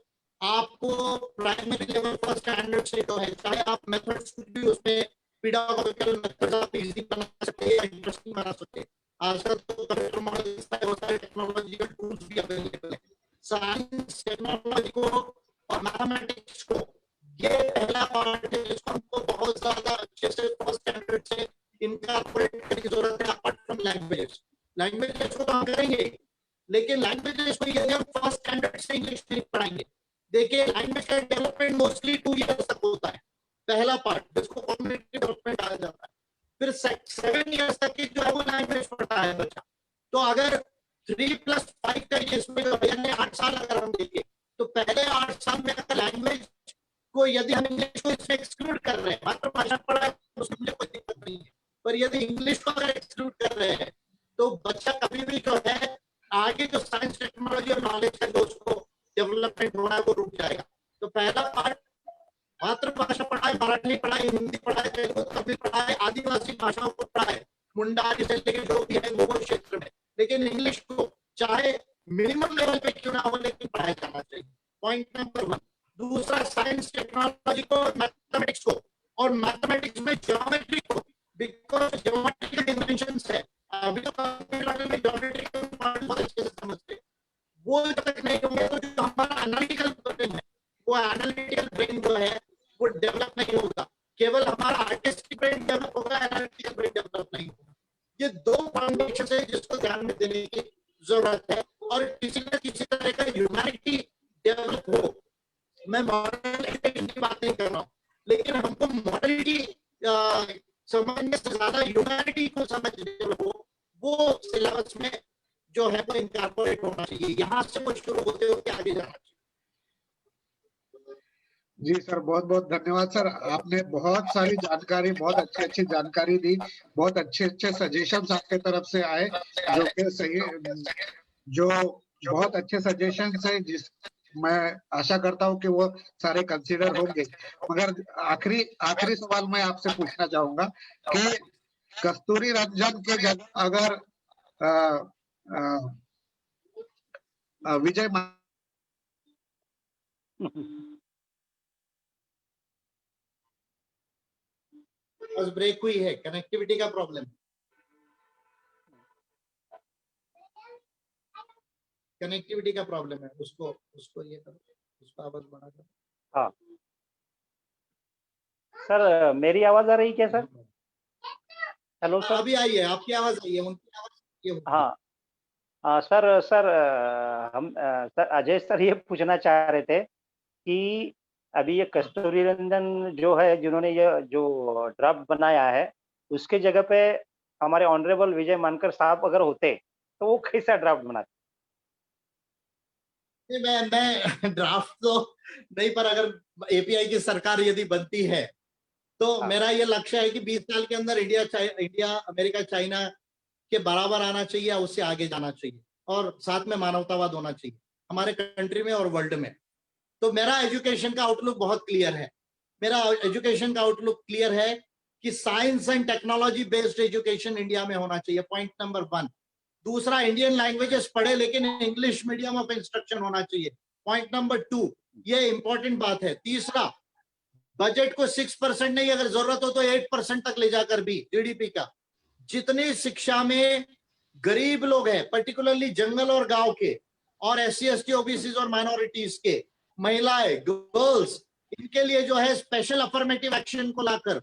आपको प्राइमरी लेवल फर्स्ट स्टैंडर्ड से जो है, चाहे आप मेथड्स कुछ भी उसमें पेडागोजिकल मेथड्स आप इजी बना सकते हैं या इंटरेस्टिंग बना सकते हैं। आजकल तो कंप्यूटर मॉडल्स का बहुत सारे टेक्नोलॉजिकल टूल्स भी अवेलेबल है। साइंस टेक्नोलॉजी को और मैथमेटिक्स को ये पहला पार्ट है जिसको हमको बहुत ज्यादा अच्छे से फर्स्ट स्टैंडर्ड से इनकॉर्पोरेट करने की जरूरत है, अपार्ट फ्रॉम लैंग्वेज। लैंग्वेज को हम करेंगे, लेकिन लैंग्वेज को यदि हम फर्स्ट स्टैंडर्ड से इंग्लिश नहीं पढ़ाएंगे, देखिए लैंग्वेज का डेवलपमेंट मोस्टली 2 इयर्स तक होता है, पहला पार्ट जिसको कॉग्निटिव डेवलपमेंट कहा जाता है। फिर 7 इयर्स तक की जो है वो लैंग्वेज पढ़ता है बच्चा। तो अगर 3+5 का इसमें जो है 8 साल अगर हम देखें, तो पहले 8 साल में अगर लैंग्वेज को यदि हम इंग्लिश को इसमें एक्सक्लूड कर रहे हैं, मातृभाषा पढ़ा है तो उसमें कोई दिक्कत नहीं है, पर यदि इंग्लिश को अगर एक्सक्लूड कर रहे हैं तो बच्चा कभी भी जो है आगे जो साइंस टेक्नोलॉजी और नॉलेज का जो उसको डेवलपमेंट हो रहा है वो रुक जाएगा। तो पहला पार्ट मातृभाषा पढ़ाए, मराठी पढ़ाए, हिंदी पढ़ाए, तेलुगु तमिल पढ़ाए, आदिवासी भाषाओं को पढ़ाए, मुंडा से लेकर जो भी है वो क्षेत्र में, लेकिन इंग्लिश को चाहे मिनिमम लेवल पे क्यों ना हो लेकिन पढ़ाया जाना चाहिए। Point number 1। दूसरा, साइंस टेक्नोलॉजी को, मैथमेटिक्स को, और मैथमेटिक्स में ज्योमेट्री को, बिकॉज ज्योमेट्रिकल इन्वेंशंस है। अभी तो कंप्यूटर में ज्योमेट्रिकल पार्ट बहुत अच्छे से समझते हैं, वो जब तक नहीं होंगे तो जो हमारा एनालिटिकल ब्रेन है, वो एनालिटिकल ब्रेन जो है वो डेवलप नहीं होगा। केवल हमारा आर्टिस्टिक ब्रेन डेवलप होगा, एनालिटिकल ब्रेन डेवलप नहीं होगा। ये 2 फाउंडेशन है जिसको ध्यान में देने की जरूरत है, और किसी न किसी तरह का ह्यूमैनिटी डेवलप हो। मैं मॉडलिटी की बात नहीं कर रहा हूँ, लेकिन हमको मॉडलिटी समझने से ज्यादा ह्यूमैनिटी को समझने हो, वो सिलेबस में जो है वो इनकॉर्पोरेट होना चाहिए। यहाँ से वो शुरू होते होते आगे जाना चाहिए। जी सर, बहुत बहुत धन्यवाद सर, आपने बहुत सारी जानकारी, बहुत अच्छी जानकारी दी, बहुत अच्छे सजेशंस आपके तरफ से आए, जो कि सही, जो बहुत अच्छे सजेशंस है, जिस मैं आशा करता हूं कि वो सारे कंसीडर होंगे। मगर आखिरी सवाल मैं आपसे पूछना चाहूंगा कि कस्तूरी रंजन के जगह अगर विजय बस ब्रेक हुई है, कनेक्टिविटी का प्रॉब्लम, कनेक्टिविटी का प्रॉब्लम है, उसको ये करो, उसका आवाज बढ़ा दो। हाँ सर, मेरी आवाज आ रही क्या सर? हेलो सर, अभी आई है, आपकी आवाज आई है, उनकी आवाज ये हाँ सर हम सर अजय सर ये पूछना चाह रहे थे कि अभी ये कस्तूरी रंजन जो है, जिन्होंने ये जो ड्राफ्ट बनाया है, उसके जगह पे हमारे ऑनरेबल विजय मानकर साहब अगर होते तो वो कैसा ड्राफ्ट बनाते? मैं ड्राफ्ट तो नहीं, पर अगर एपीआई की सरकार यदि बनती है तो हाँ। मेरा ये लक्ष्य है कि 20 साल के अंदर इंडिया अमेरिका चाइना के बराबर आना चाहिए या उससे आगे जाना चाहिए, और साथ में मानवतावाद होना चाहिए हमारे कंट्री में और वर्ल्ड में। तो मेरा एजुकेशन का आउटलुक बहुत क्लियर है। मेरा एजुकेशन का आउटलुक क्लियर है कि science and technology based education India में होना चाहिए, पॉइंट नंबर 1। दूसरा, इंडियन लैंग्वेजेस पढ़े लेकिन इंग्लिश मीडियम ऑफ इंस्ट्रक्शन होना चाहिए, पॉइंट नंबर 2। ये इंपॉर्टेंट बात है। तीसरा, बजट को 6% नहीं, अगर जरूरत हो तो 8% तक ले जाकर भी जीडीपी का, जितनी शिक्षा में गरीब लोग हैं, पर्टिकुलरली जंगल और गांव के, और SC ST OBC और माइनॉरिटीज के, महिलाएं, गर्ल्स, इनके लिए जो है स्पेशल अफर्मेटिव एक्शन को लाकर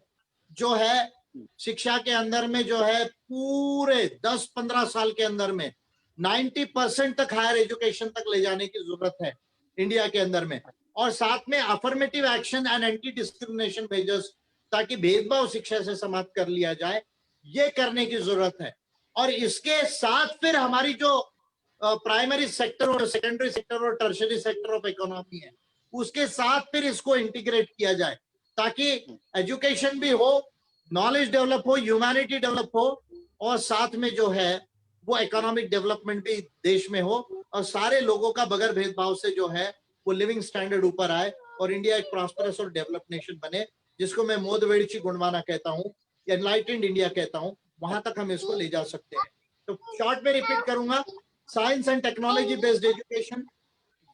जो है शिक्षा के अंदर में जो है पूरे 10-15 साल के अंदर में 90% तक हायर एजुकेशन तक ले जाने की जरूरत है इंडिया के अंदर में। और साथ में affirmative action and anti discrimination measures, ताकि भेदभाव शिक्षा से समाप्त कर लिया जाए, ये करने की जरूरत है। और इसके साथ फिर हमारी जो प्राइमरी सेक्टर और सेकेंडरी सेक्टर और टर्शरी सेक्टर ऑफ इकोनॉमी है, उसके साथ फिर इसको इंटीग्रेट किया जाए, ताकि एजुकेशन भी हो, नॉलेज डेवलप हो, ह्यूमैनिटी डेवलप हो, और साथ में जो है वो इकोनॉमिक डेवलपमेंट भी देश में हो, और सारे लोगों का बगैर भेदभाव से जो है वो लिविंग स्टैंडर्ड ऊपर आए, और इंडिया एक प्रॉस्परस और डेवलप नेशन बने, जिसको मैं मोदवेड़ची गुणवाना कहता हूँ, एनलाइटेंड इंडिया कहता हूँ। वहां तक हम इसको ले जा सकते हैं। तो शॉर्ट में रिपीट करूंगा, science and technology based education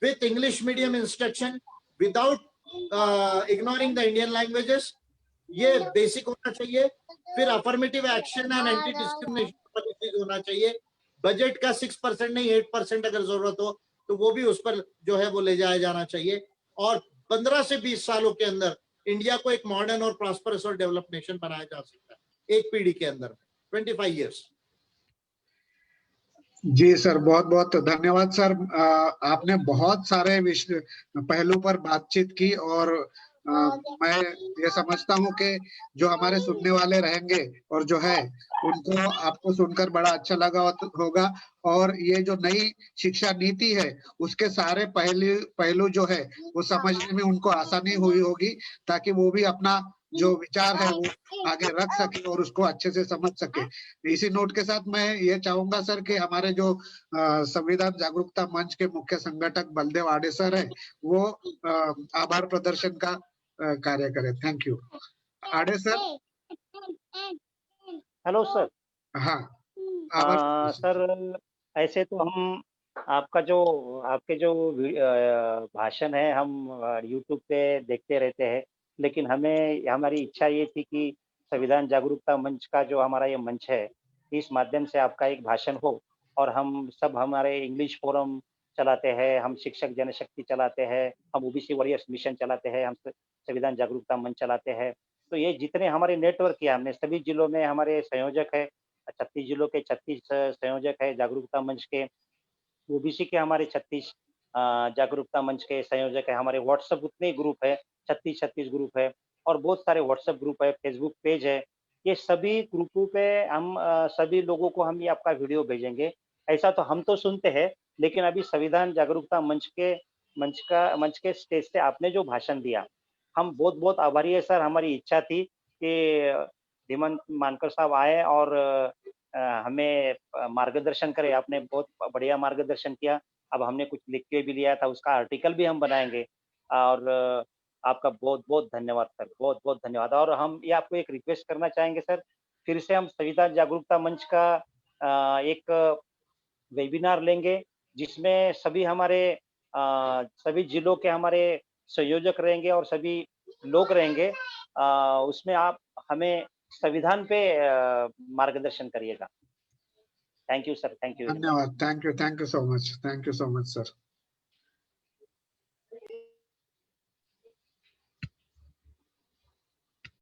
with English medium instruction without ignoring the Indian languages, ये बेसिक होना चाहिए। फिर affirmative action and anti discrimination policies होना चाहिए। बजट का 6% नहीं 8% अगर जरूरत हो तो वो भी उस पर जो है वो ले जाया जाना चाहिए। और 15 से 20 सालों के अंदर इंडिया को एक मॉडर्न और प्रॉस्परस और डेवलप नेशन बनाया जा सकता है, एक पीढ़ी के अंदर, 25 ईयर्स। जी सर, बहुत बहुत धन्यवाद सर। आपने बहुत सारे विषय पहलू पर बातचीत की, और मैं ये समझता हूँ कि जो हमारे सुनने वाले रहेंगे और जो है उनको आपको सुनकर बड़ा अच्छा लगा होगा, और ये जो नई शिक्षा नीति है उसके सारे पहलू जो है वो समझने में उनको आसानी हुई होगी, ताकि वो भी अपना जो विचार है वो आगे रख सके और उसको अच्छे से समझ सके। इसी नोट के साथ मैं ये चाहूंगा सर कि हमारे जो संविधान जागरूकता मंच के मुख्य संगठक बलदेव आडे सर है, वो आभार प्रदर्शन का कार्य करें। Thank you. Ade sir. Hello sir. हाँ, आभार सर, ऐसे तो हम आपके जो भाषण है हम यूट्यूब पे देखते रहते हैं, लेकिन हमारी इच्छा ये थी कि संविधान जागरूकता मंच का जो हमारा ये मंच है, इस माध्यम से आपका एक भाषण हो, और हम सब हमारे इंग्लिश फोरम चलाते हैं, हम शिक्षक जनशक्ति चलाते हैं, हम ओबीसी वॉरियर्स मिशन चलाते हैं, हम संविधान जागरूकता मंच चलाते हैं। तो ये जितने हमारे नेटवर्क किया हमने, सभी जिलों में हमारे संयोजक है, 36 जिलों के 36 संयोजक है जागरूकता मंच के, ओबीसी के हमारे 36 जागरूकता मंच के संयोजक है, हमारे व्हाट्सएप उतने ग्रुप है, 36 ग्रुप है, और बहुत सारे व्हाट्सएप ग्रुप है, फेसबुक पेज है। ये सभी ग्रुपों पे हम सभी लोगों को हम ये आपका वीडियो भेजेंगे। ऐसा तो हम तो सुनते हैं, लेकिन अभी संविधान जागरूकता मंच के स्टेज से आपने जो भाषण दिया, हम बहुत बहुत आभारी है सर। हमारी इच्छा थी कि धीमंत मानकर साहब आए और हमें मार्गदर्शन करे। आपने बहुत बढ़िया मार्गदर्शन किया। अब हमने कुछ लिख के भी लिया था, उसका आर्टिकल भी हम बनाएंगे, और आपका बहुत बहुत धन्यवाद सर, बहुत बहुत धन्यवाद। और हम ये आपको एक रिक्वेस्ट करना चाहेंगे सर, फिर से हम संविधान जागरूकता मंच का एक वेबिनार लेंगे, जिसमें सभी जिलों के हमारे संयोजक रहेंगे और सभी लोग रहेंगे। उसमें आप हमें संविधान पे मार्गदर्शन करिएगा। Thank you sir, thank you. धन्यवाद। Thank you so much. Thank you so much sir.